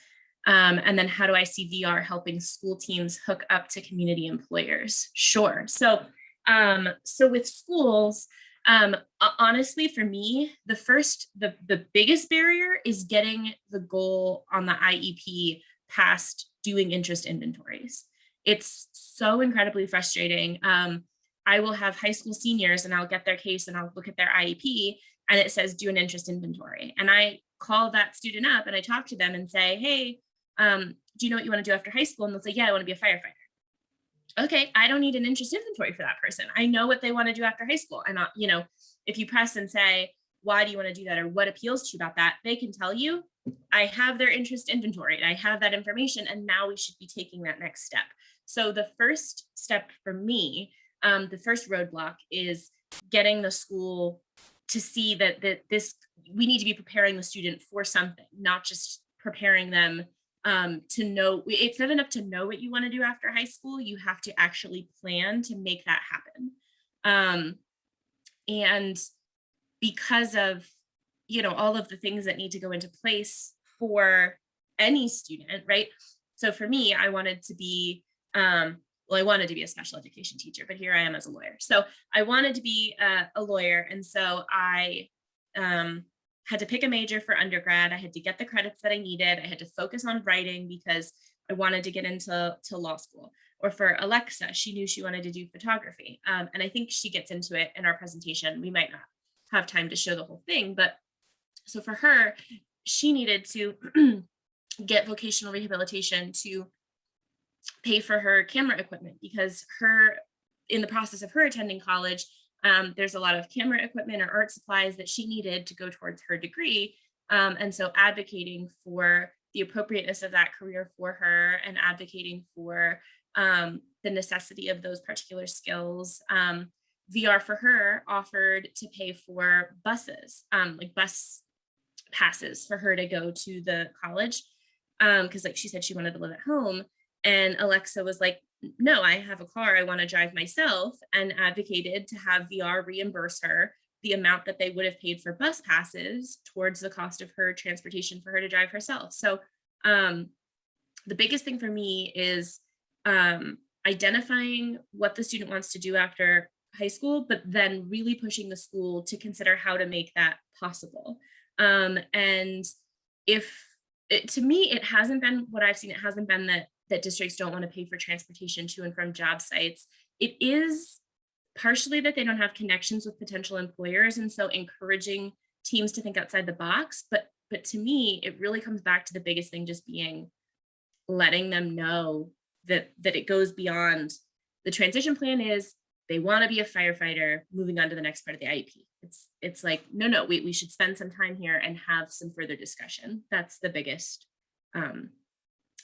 Speaker 2: and then how do I see VR helping school teams hook up to community employers? Sure. So with schools, honestly, for me, the biggest barrier is getting the goal on the IEP past doing interest inventories. It's so incredibly frustrating. I will have high school seniors and I'll get their case and I'll look at their IEP and it says do an interest inventory. And I call that student up and I talk to them and say, hey, do you know what you want to do after high school? And they'll say, yeah, I want to be a firefighter. Okay, I don't need an interest inventory for that person. I know what they want to do after high school. And, if you press and say, why do you want to do that? Or what appeals to you about that? They can tell you, I have their interest inventory. I have that information. And now we should be taking that next step. So the first step for me, the first roadblock is getting the school to see that we need to be preparing the student for something, not just preparing them to know. It's not enough to know what you want to do after high school. You have to actually plan to make that happen. And because of, all of the things that need to go into place for any student, right? So for me, I wanted to be, I wanted to be a special education teacher, but here I am as a lawyer. So I wanted to be a lawyer. And so I had to pick a major for undergrad. I had to get the credits that I needed. I had to focus on writing because I wanted to get into law school. Or for Alexa, she knew she wanted to do photography. And I think she gets into it in our presentation. We might not have time to show the whole thing, but so for her, she needed to get vocational rehabilitation to pay for her camera equipment because in the process of her attending college, there's a lot of camera equipment or art supplies that she needed to go towards her degree. And so advocating for the appropriateness of that career for her and advocating for the necessity of those particular skills. VR for her offered to pay for buses, like bus passes for her to go to the college. Because like she said, she wanted to live at home. And Alexa was like, no, I have a car, I want to drive myself, and advocated to have VR reimburse her the amount that they would have paid for bus passes towards the cost of her transportation for her to drive herself. So the biggest thing for me is identifying what the student wants to do after high school, but then really pushing the school to consider how to make that possible. And to me, it hasn't been what I've seen. It hasn't been that districts don't want to pay for transportation to and from job sites. It is partially that they don't have connections with potential employers, and so encouraging teams to think outside the box. But to me, it really comes back to the biggest thing just being letting them know that it goes beyond the transition plan. Is they want to be a firefighter, moving on to the next part of the IEP. It's like, no, we should spend some time here and have some further discussion. That's the biggest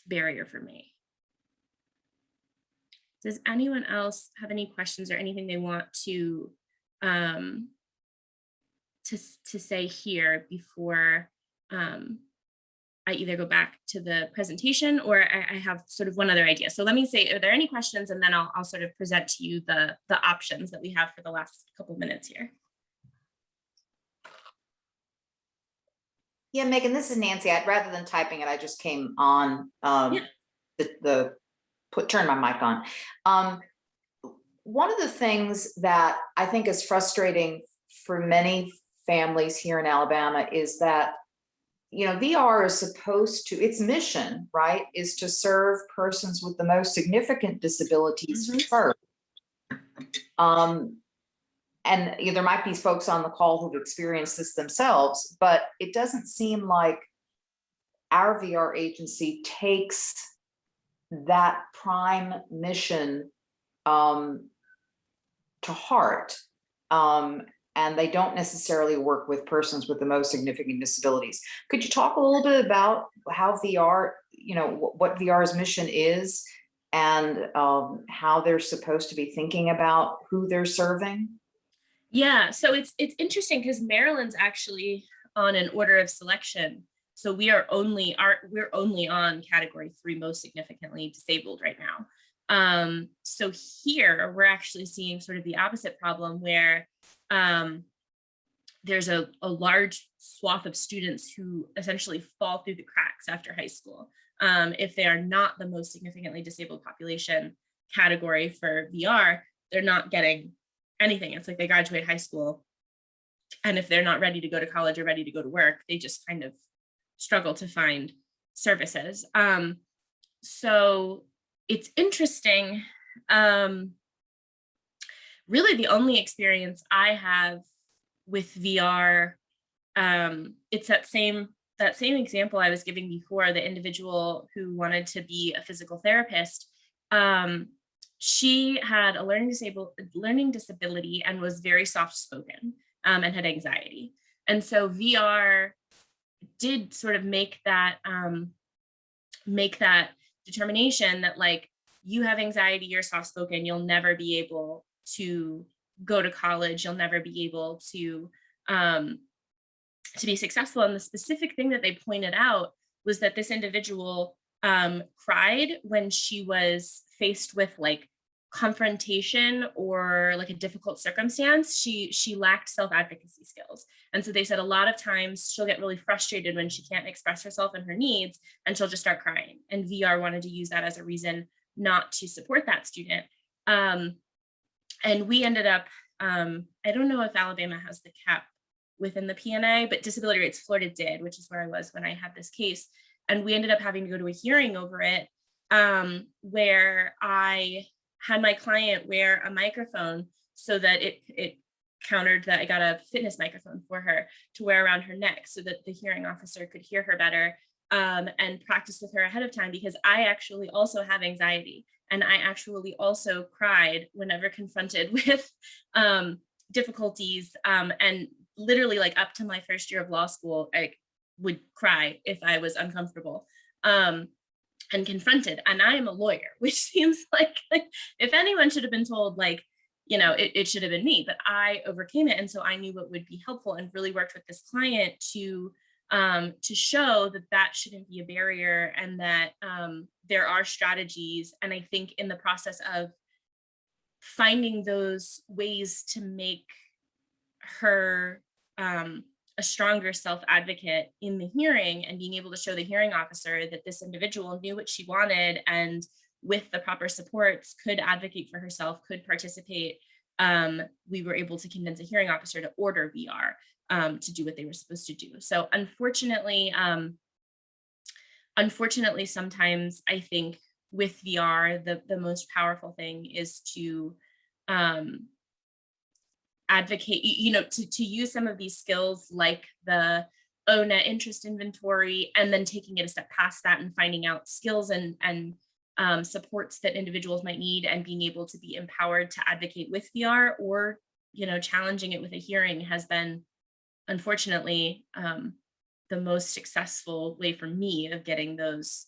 Speaker 2: barrier for me. Does anyone else have any questions or anything they want to say here before I either go back to the presentation, or I have sort of one other idea. So let me say, are there any questions? And then I'll sort of present to you the options that we have for the last couple minutes here.
Speaker 1: Yeah, Megan, this is Nancy. Rather than typing it, I just came on turn my mic on. One of the things that I think is frustrating for many families here in Alabama is that, VR is supposed to, its mission, right, is to serve persons with the most significant disabilities first. And there might be folks on the call who've experienced this themselves, but it doesn't seem like our VR agency takes that prime mission to heart. And they don't necessarily work with persons with the most significant disabilities. Could you talk a little bit about how VR, what VR's mission is, and how they're supposed to be thinking about who they're serving?
Speaker 2: Yeah, so it's interesting because Maryland's actually on an order of selection. So we're only on category 3, most significantly disabled right now. So here we're actually seeing sort of the opposite problem, where there's a large swath of students who essentially fall through the cracks after high school. If they are not the most significantly disabled population category for VR, they're not getting anything. It's like they graduate high school, and if they're not ready to go to college or ready to go to work, they just kind of struggle to find services. So it's interesting. Really, the only experience I have with VR, it's that same example I was giving before, the individual who wanted to be a physical therapist. She had a learning disability and was very soft-spoken, and had anxiety. And so VR did sort of make that determination that, like, you have anxiety, you're soft-spoken, you'll never be able to go to college, you'll never be able to be successful. And the specific thing that they pointed out was that this individual cried when she was faced with like confrontation or like a difficult circumstance. She lacked self-advocacy skills. And so they said a lot of times she'll get really frustrated when she can't express herself and her needs, and she'll just start crying. And VR wanted to use that as a reason not to support that student. And we ended up, I don't know if Alabama has the cap within the PNA, but disability rates, Florida did, which is where I was when I had this case. And we ended up having to go to a hearing over it, where I had my client wear a microphone so that it countered that. I got a fitness microphone for her to wear around her neck so that the hearing officer could hear her better, and practice with her ahead of time, because I actually also have anxiety. And I actually also cried whenever confronted with difficulties, and literally like up to my first year of law school, I would cry if I was uncomfortable. and confronted. And I am a lawyer, which seems like if anyone should have been told, like, you know, it should have been me, but I overcame it. And so I knew what would be helpful and really worked with this client to show that that shouldn't be a barrier, and that there are strategies. And I think in the process of finding those ways to make her a stronger self-advocate in the hearing, and being able to show the hearing officer that this individual knew what she wanted and with the proper supports could advocate for herself, could participate, we were able to convince a hearing officer to order VR to do what they were supposed to do. So unfortunately, sometimes I think with VR, the most powerful thing is to advocate, you know, to use some of these skills like the net interest inventory, and then taking it a step past that and finding out skills and supports that individuals might need, and being able to be empowered to advocate with VR, or, you know, challenging it with a hearing has been, unfortunately, the most successful way for me of getting those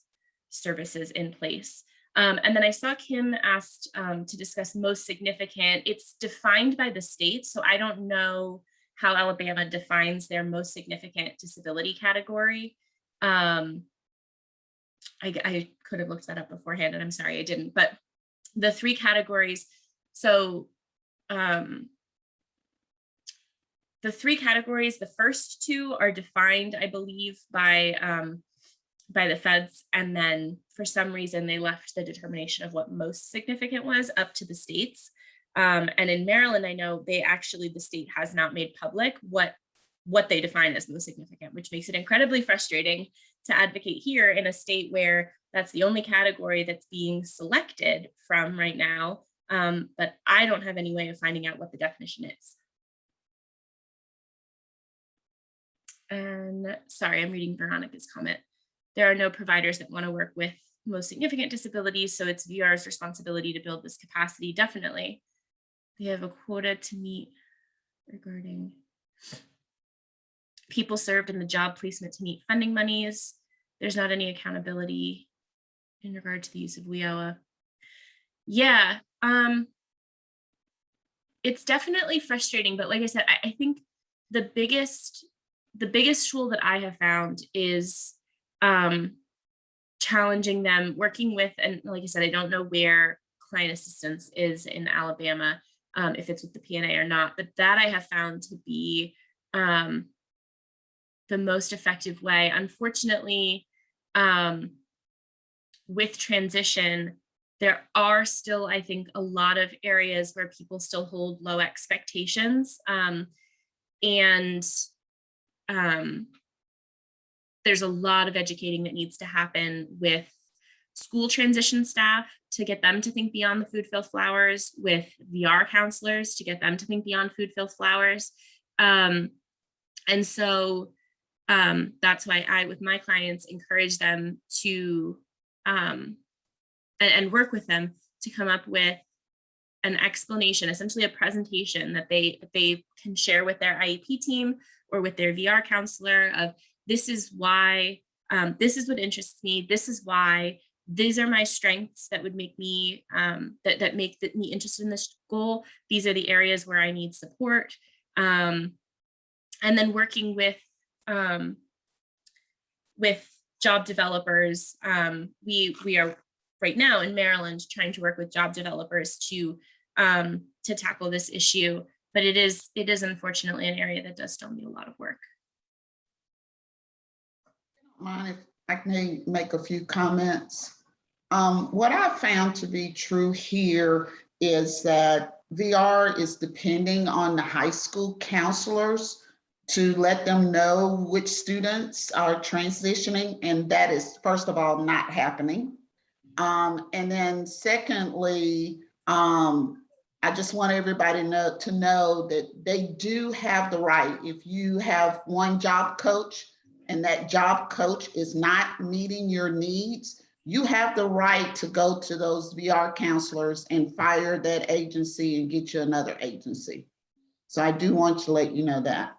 Speaker 2: services in place. And then I saw Kim asked to discuss most significant. It's defined by the state, so I don't know how Alabama defines their most significant disability category. I could have looked that up beforehand, and I'm sorry I didn't, but the three categories. So the three categories, the first two are defined, I believe, by the feds, and then for some reason they left the determination of what most significant was up to the states. And in Maryland, I know the state has not made public what they define as most significant, which makes it incredibly frustrating to advocate here in a state where that's the only category that's being selected from right now. But I don't have any way of finding out what the definition is. And sorry, I'm reading Veronica's comment. There are no providers that want to work with most significant disabilities, so it's VR's responsibility to build this capacity. Definitely. They have a quota to meet regarding people served in the job placement to meet funding monies. There's not any accountability in regard to the use of WIOA. Yeah, it's definitely frustrating, but like I said, I think the biggest tool that I have found is challenging them, working with, and like I said, I don't know where client assistance is in Alabama, if it's with the PNA or not, but that I have found to be the most effective way. Unfortunately, with transition, there are still, I think, a lot of areas where people still hold low expectations. There's a lot of educating that needs to happen with school transition staff to get them to think beyond the food-filled flowers, with VR counselors to get them to think beyond food-filled flowers. And so that's why I, with my clients, encourage them to, and work with them to come up with an explanation, essentially a presentation that they can share with their IEP team or with their VR counselor of, this is why, this is what interests me, this is why, these are my strengths that would make me, that make me interested in this goal. These are the areas where I need support. And then working with job developers. We are right now in Maryland trying to work with job developers to tackle this issue, but it is unfortunately an area that does still need a lot of work.
Speaker 7: Mind if I may make a few comments? What I found to be true here is that VR is depending on the high school counselors to let them know which students are transitioning, and that is, first of all, not happening. And then secondly, I just want everybody to know that they do have the right. If you have one job coach and that job coach is not meeting your needs, you have the right to go to those VR counselors and fire that agency and get you another agency. So I do want to let you know that.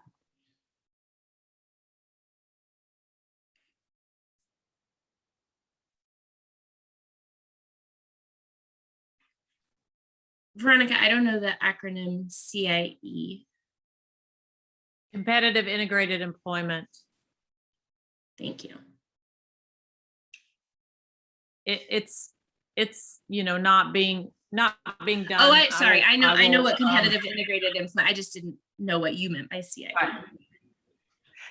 Speaker 2: Veronica, I don't know the acronym CIE.
Speaker 8: Competitive integrated employment.
Speaker 2: Thank you.
Speaker 8: It's not being done.
Speaker 2: Oh, sorry. I know
Speaker 8: will,
Speaker 2: what competitive integrated employment. I just didn't know what you meant by CIE.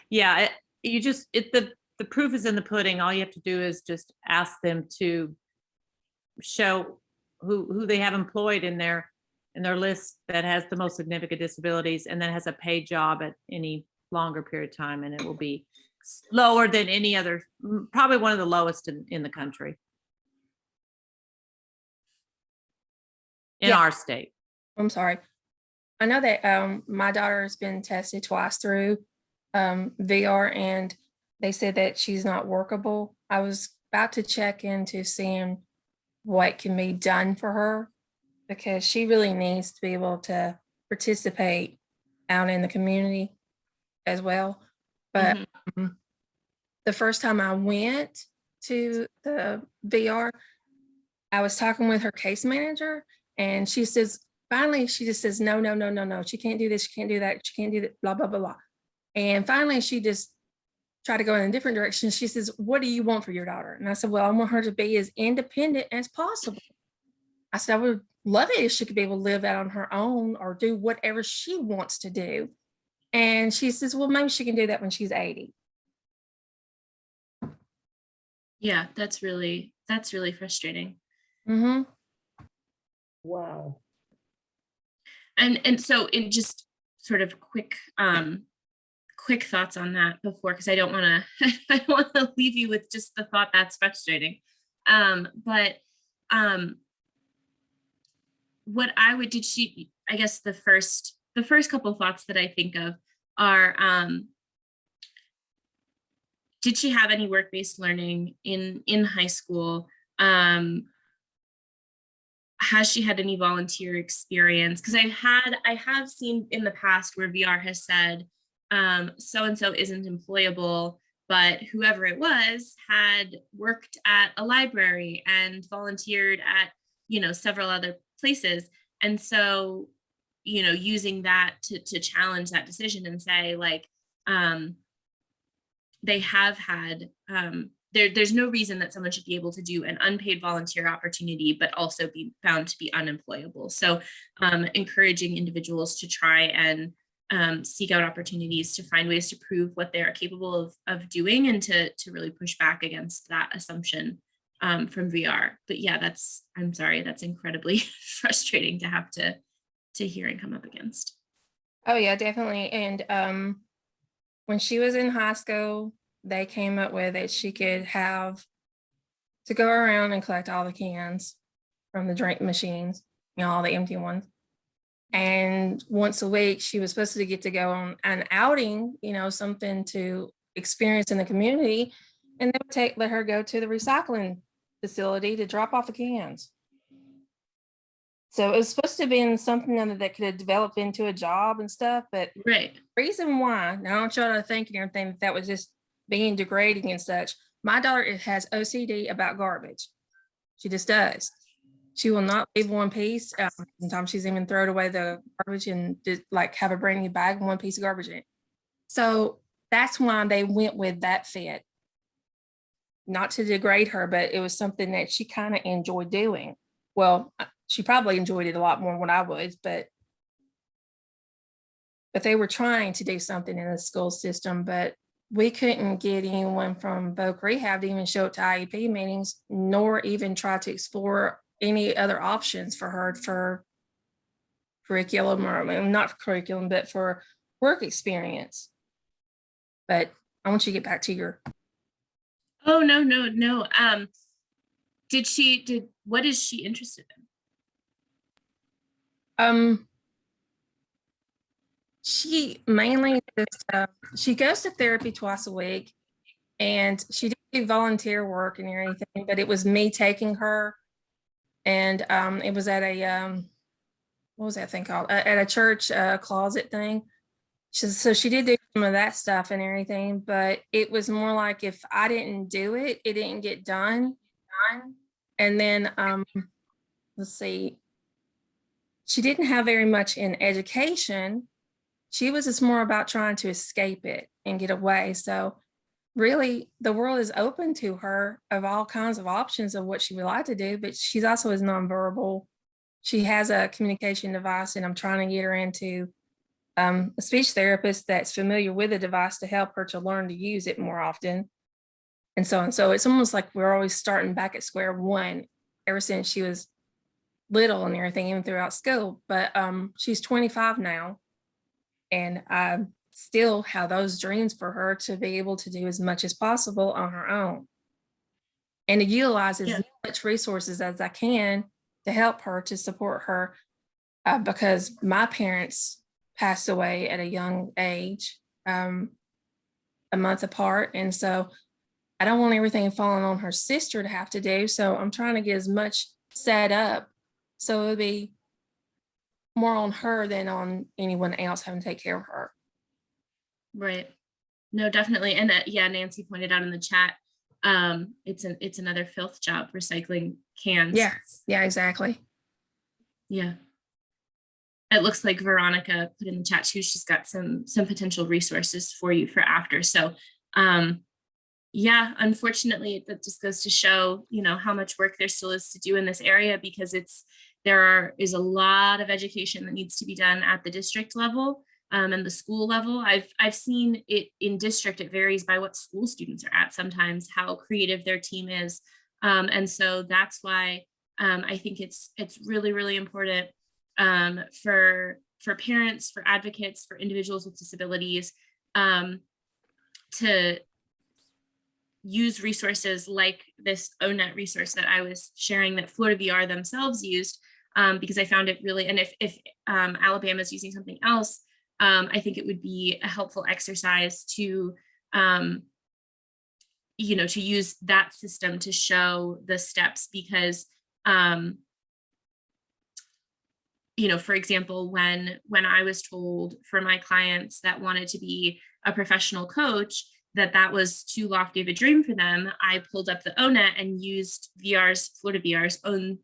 Speaker 8: Yeah, the proof is in the pudding. All you have to do is just ask them to show who they have employed in their list that has the most significant disabilities and then has a paid job at any longer period of time, and it will be lower than any other, probably one of the lowest in the country. In our state.
Speaker 9: I'm sorry. I know that my daughter has been tested twice through VR, and they said that she's not workable. I was about to check into seeing what can be done for her, because she really needs to be able to participate out in the community as well. But the first time I went to the VR, I was talking with her case manager, and she says, finally, she just says, no, she can't do this, she can't do that, she can't do that, blah, blah, blah, blah. And finally, she just tried to go in a different direction. She says, what do you want for your daughter? And I said, well, I want her to be as independent as possible. I said, I would love it if she could be able to live out on her own or do whatever she wants to do. And she says, well, maybe she can do that when she's 80.
Speaker 2: Yeah, that's really frustrating.
Speaker 9: Mm-hmm.
Speaker 3: Wow.
Speaker 2: And so in just sort of quick thoughts on that before, because I don't want to leave you with just the thought that's frustrating. But what I would I guess the first couple of thoughts that I think of are, did she have any work-based learning in high school? Has she had any volunteer experience? Because I have seen in the past where VR has said, so-and-so isn't employable, but whoever it was had worked at a library and volunteered at, several other places. And so, using that to challenge that decision and say, like, they have had, there's no reason that someone should be able to do an unpaid volunteer opportunity, but also be found to be unemployable. So encouraging individuals to try and seek out opportunities to find ways to prove what they're capable of doing, and to really push back against that assumption from VR. But yeah, I'm sorry, that's incredibly frustrating to have to hear and come up against.
Speaker 9: Oh yeah, definitely. And when she was in high school, they came up with it. She could have to go around and collect all the cans from the drink machines, all the empty ones. And once a week, she was supposed to get to go on an outing, something to experience in the community. And they would let her go to the recycling facility to drop off the cans. So it was supposed to be something that could have developed into a job and stuff. But
Speaker 2: right.
Speaker 9: The reason why, now I don't try to think and everything, that was just being degrading and such. My daughter has OCD about garbage. She just does. She will not leave one piece. Sometimes she's even thrown away the garbage and just like have a brand new bag and one piece of garbage in it. So that's why they went with that fit. Not to degrade her, but it was something that she kind of enjoyed doing. Well, she probably enjoyed it a lot more than what I would, but they were trying to do something in the school system, but we couldn't get anyone from Voc Rehab to even show up to IEP meetings, nor even try to explore any other options for her for curriculum, or not for curriculum, but for work experience. But I want you to get back to your.
Speaker 2: Oh, no. What is she interested in?
Speaker 9: She mainly just, she goes to therapy twice a week, and she did do volunteer work and everything, but it was me taking her, and it was at a what was that thing called? At a church closet thing. So she did do some of that stuff and everything, but it was more like if I didn't do it, it didn't get done. And then let's see. she didn't have very much in education. She was just more about trying to escape it and get away. So really the world is open to her of all kinds of options of what she would like to do, but she's also is nonverbal. She has a communication device, and I'm trying to get her into a speech therapist that's familiar with the device to help her to learn to use it more often. And so on. So it's almost like we're always starting back at square one ever since she was little and everything, even throughout school. But she's 25 now, and I still have those dreams for her to be able to do as much as possible on her own, and to utilize as much resources as I can to help her, to support her, because my parents passed away at a young age, a month apart. And so I don't want everything falling on her sister to have to do. So I'm trying to get as much set up so it'll be more on her than on anyone else having to take care of her.
Speaker 2: Right. No, definitely. And yeah, Nancy pointed out in the chat, it's another filth job, recycling cans.
Speaker 9: Yeah, yeah, exactly.
Speaker 2: Yeah. It looks like Veronica put in the chat too. She's got some potential resources for you for after. So yeah, unfortunately, that just goes to show, how much work there still is to do in this area, because there is a lot of education that needs to be done at the district level and the school level. I've seen it in district. It varies by what school students are at sometimes, how creative their team is. And so that's why I think it's really, really important for parents, for advocates, for individuals with disabilities to use resources like this ONET resource that I was sharing that Florida VR themselves used, because I found it really, and if Alabama is using something else, I think it would be a helpful exercise to, to use that system to show the steps, because, for example, when I was told for my clients that wanted to be a professional coach, that was too lofty of a dream for them, I pulled up the ONET and used Florida VR's own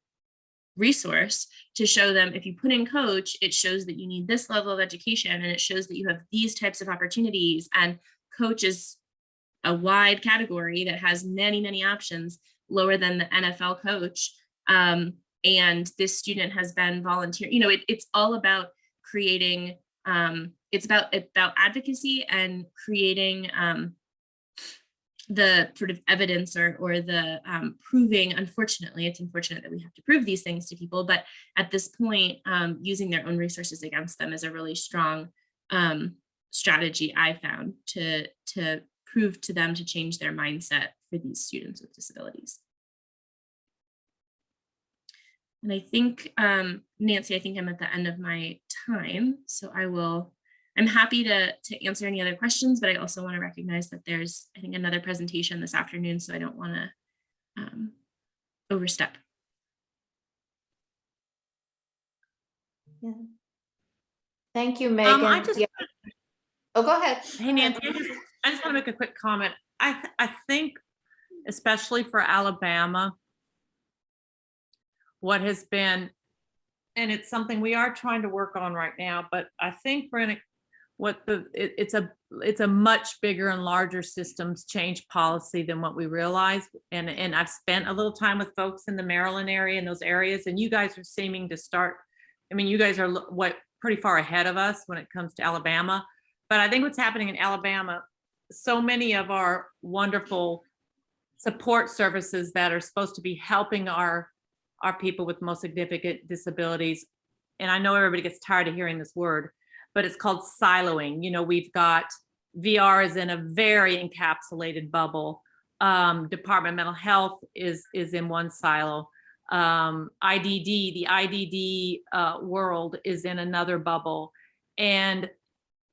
Speaker 2: resource to show them, if you put in coach, it shows that you need this level of education, and it shows that you have these types of opportunities. And coach is a wide category that has many, many options, lower than the NFL coach. And this student has been volunteering. It's all about creating, it's about advocacy and creating the sort of evidence or the proving. Unfortunately, it's unfortunate that we have to prove these things to people, but at this point, using their own resources against them is a really strong strategy I found to prove to them to change their mindset for these students with disabilities. And I think, Nancy, I think I'm at the end of my time, so I'm happy to answer any other questions, but I also want to recognize that there's, I think, another presentation this afternoon, so I don't want to overstep.
Speaker 1: Yeah. Thank you, Megan. Oh, go ahead.
Speaker 8: Hey, Nancy, I just want to make a quick comment. I think, especially for Alabama, what has been, and it's something we are trying to work on right now, but I think it's a much bigger and larger systems change policy than what we realize. And I've spent a little time with folks in the Maryland area, in those areas, and you guys are seeming to start. I mean, you guys are pretty far ahead of us when it comes to Alabama. But I think what's happening in Alabama, so many of our wonderful support services that are supposed to be helping our people with most significant disabilities, and I know everybody gets tired of hearing this word, but it's called siloing. We've got VR is in a very encapsulated bubble. Department of Mental Health is in one silo. The IDD world is in another bubble. And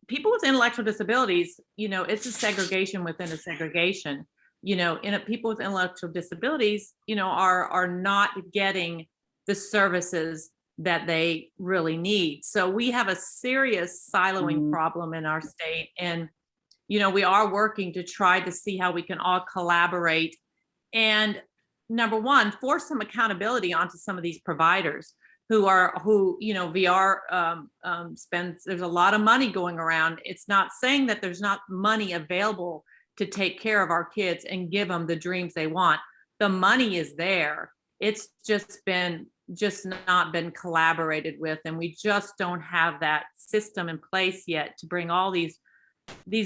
Speaker 8: people with intellectual disabilities, it's a segregation within a segregation. People with intellectual disabilities, are not getting the services that they really need. So we have a serious siloing problem in our state. And, we are working to try to see how we can all collaborate and, number one, force some accountability onto some of these providers, who, you know, VR spends, there's a lot of money going around. It's not saying that there's not money available to take care of our kids and give them the dreams they want. The money is there. It's just not been collaborated with, and we just don't have that system in place yet to bring all these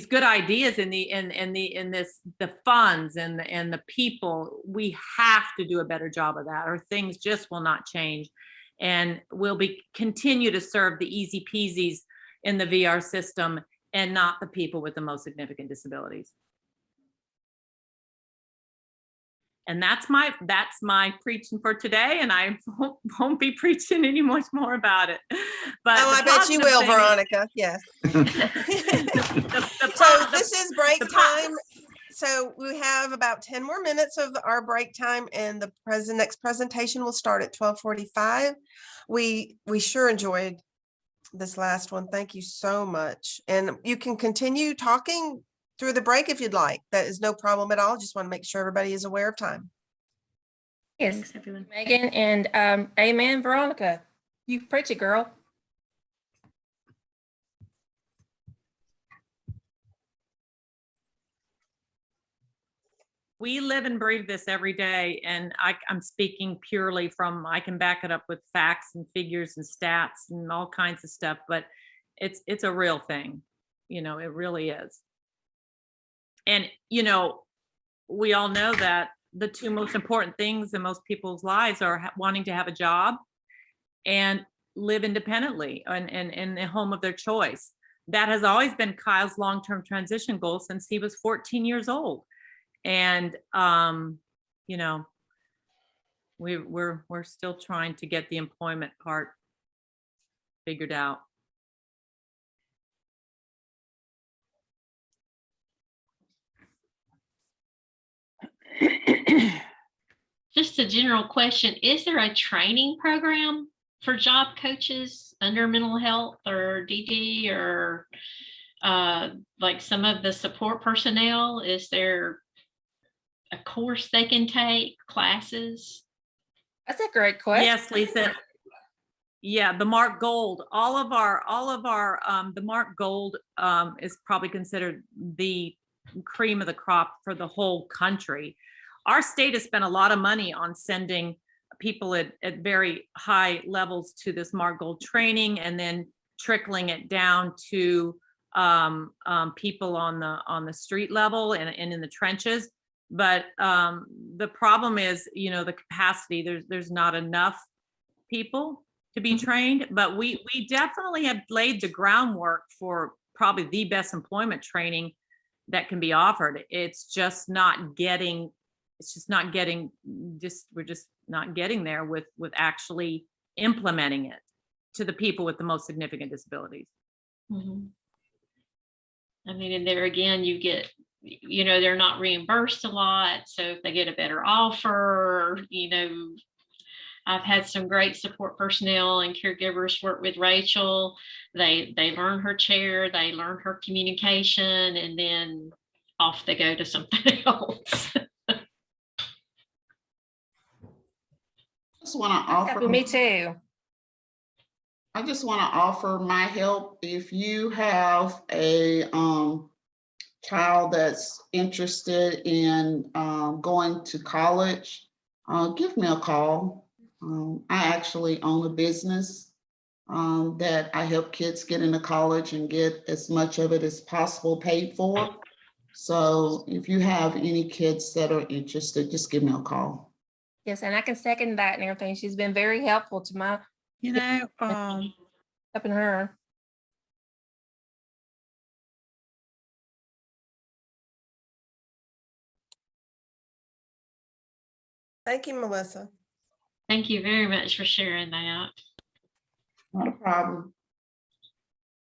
Speaker 8: good ideas in the funds and the people. We have to do a better job of that, or things just will not change, and we'll continue to serve the easy peasies in the VR system and not the people with the most significant disabilities. And that's my preaching for today, and I won't be preaching any much more about it. But
Speaker 10: Oh, I bet you will, Veronica. Yes. So this is break time. So we have about 10 more minutes of our break time, and the next presentation will start at 12:45. We sure enjoyed this last one. Thank you so much. And you can continue talking through the break if you'd like. That is no problem at all. Just want to make sure everybody is aware of time.
Speaker 9: Yes,
Speaker 2: Thanks, everyone.
Speaker 9: Megan, and amen, Veronica. You preach it, girl.
Speaker 8: We live and breathe this every day, and I'm speaking purely from, I can back it up with facts and figures and stats and all kinds of stuff, but it's a real thing. You know, it really is. And, you know, we all know that the two most important things in most people's lives are wanting to have a job and live independently and in the home of their choice. That has always been Kyle's long-term transition goal since he was 14 years old. And, you know, we're still trying to get the employment part figured out.
Speaker 11: Just a general question, is there a training program for job coaches under mental health or DD or like some of the support personnel? Is there a course they can take, classes?
Speaker 9: That's a great question.
Speaker 8: Yes, Lisa. Yeah, the Mark Gold, all of our the Mark Gold is probably considered the cream of the crop for the whole country. Our state has spent a lot of money on sending people at very high levels to this Mark Gold training, and then trickling it down to people on the street level and in the trenches. But the problem is, you know, the capacity. There's not enough people to be trained, but we definitely have laid the groundwork for probably the best employment training that can be offered. It's just not getting. We're just not getting there with actually implementing it to the people with the most significant disabilities.
Speaker 11: Mm-hmm. I mean, and there again, you get, you know, they're not reimbursed a lot. So if they get a better offer, you know, I've had some great support personnel and caregivers work with Rachel. They learn her chair, they learn her communication, and then off they go to something else.
Speaker 7: Just want to offer.
Speaker 9: Me too.
Speaker 7: I just want to offer my help. If you have a child that's interested in going to college, give me a call. I actually own a business that I help kids get into college and get as much of it as possible paid for. So if you have any kids that are interested, just give me a call.
Speaker 9: Yes, and I can second that and everything. She's been very helpful to my,
Speaker 12: You know,
Speaker 9: helping her.
Speaker 10: Thank you, Melissa.
Speaker 11: Thank you very much for sharing that.
Speaker 7: Not a problem.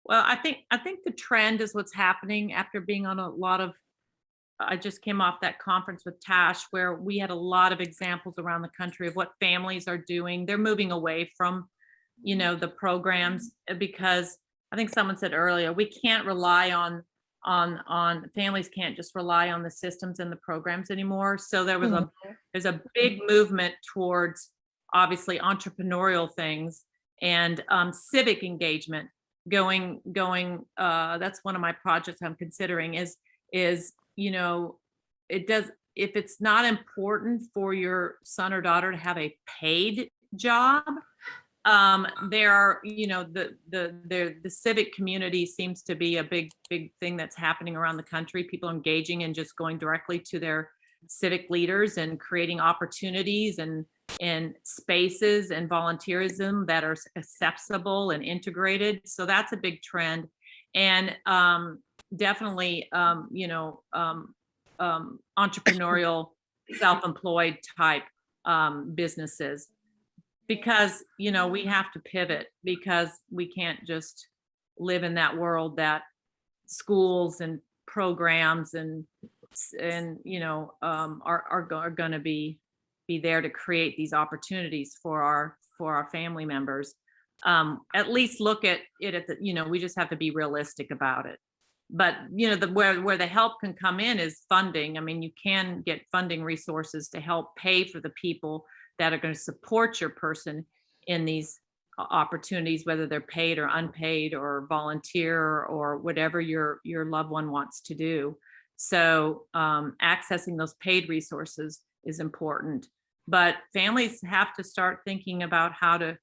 Speaker 8: Well, I think the trend is what's happening after being on a lot of, I just came off that conference with Tash where we had a lot of examples around the country of what families are doing. They're moving away from, you know, the programs, because I think someone said earlier, we can't rely on families can't just rely on the systems and the programs anymore. So there's a big movement towards obviously entrepreneurial things, and civic engagement. That's one of my projects I'm considering is, if it's not important for your son or daughter to have a paid job, there are, the civic community seems to be a big thing that's happening around the country. People engaging and just going directly to their civic leaders and creating opportunities and spaces and volunteerism that are accessible and integrated. So that's a big trend. And definitely, entrepreneurial, self-employed type businesses, because we have to pivot, because we can't just live in that world that schools and programs and are going to be there to create these opportunities for our family members. At least look at it we just have to be realistic about it. But where the help can come in is funding. I mean, you can get funding resources to help pay for the people that are going to support your person in these opportunities, whether they're paid or unpaid or volunteer or whatever your loved one wants to do. So accessing those paid resources is important. But families have to start thinking about how to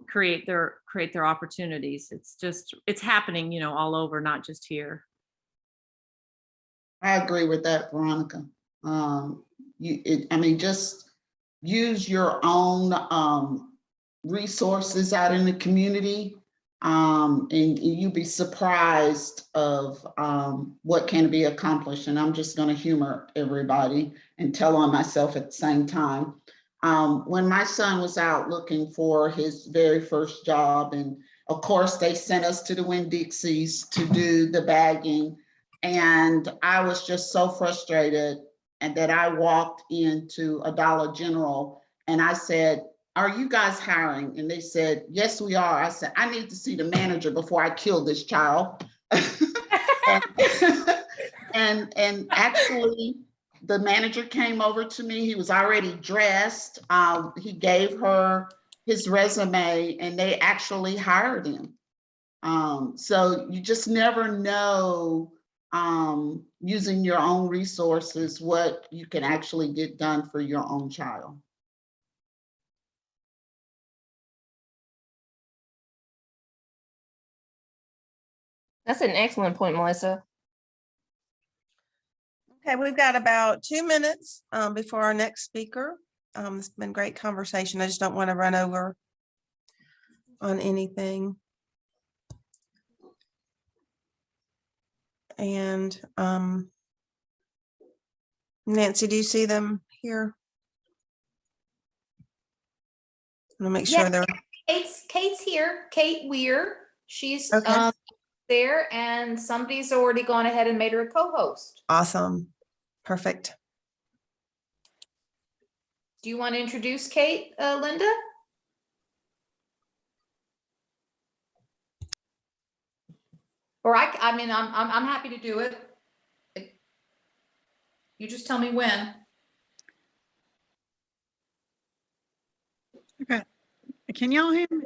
Speaker 8: create their opportunities. It's happening, all over, not just here.
Speaker 7: I agree with that, Veronica. Just use your own resources out in the community, and you'll be surprised of what can be accomplished. And I'm just going to humor everybody and tell on myself at the same time. When my son was out looking for his very first job, and of course they sent us to the Winn-Dixies to do the bagging, and I was just so frustrated, and that I walked into a Dollar General and I said, "Are you guys hiring?" And they said, "Yes, we are." I said, "I need to see the manager before I kill this child." and actually, the manager came over to me. He was already dressed. He gave her his resume, and they actually hired him. So you just never know, using your own resources, what you can actually get done for your own child.
Speaker 9: That's an excellent point, Melissa.
Speaker 10: Okay, we've got about 2 minutes before our next speaker. It's been great conversation. I just don't want to run over on anything. And Nancy, do you see them here? I'm gonna make sure
Speaker 1: Yeah,
Speaker 10: they're
Speaker 1: Kate's here, Kate Weir. She's
Speaker 10: okay.
Speaker 1: there, and somebody's already gone ahead and made her a co-host.
Speaker 10: Awesome. Perfect.
Speaker 1: Do you want to introduce Kate, Linda? Or I mean, I'm happy to do it. You just tell me when.
Speaker 12: Okay. Can y'all hear me?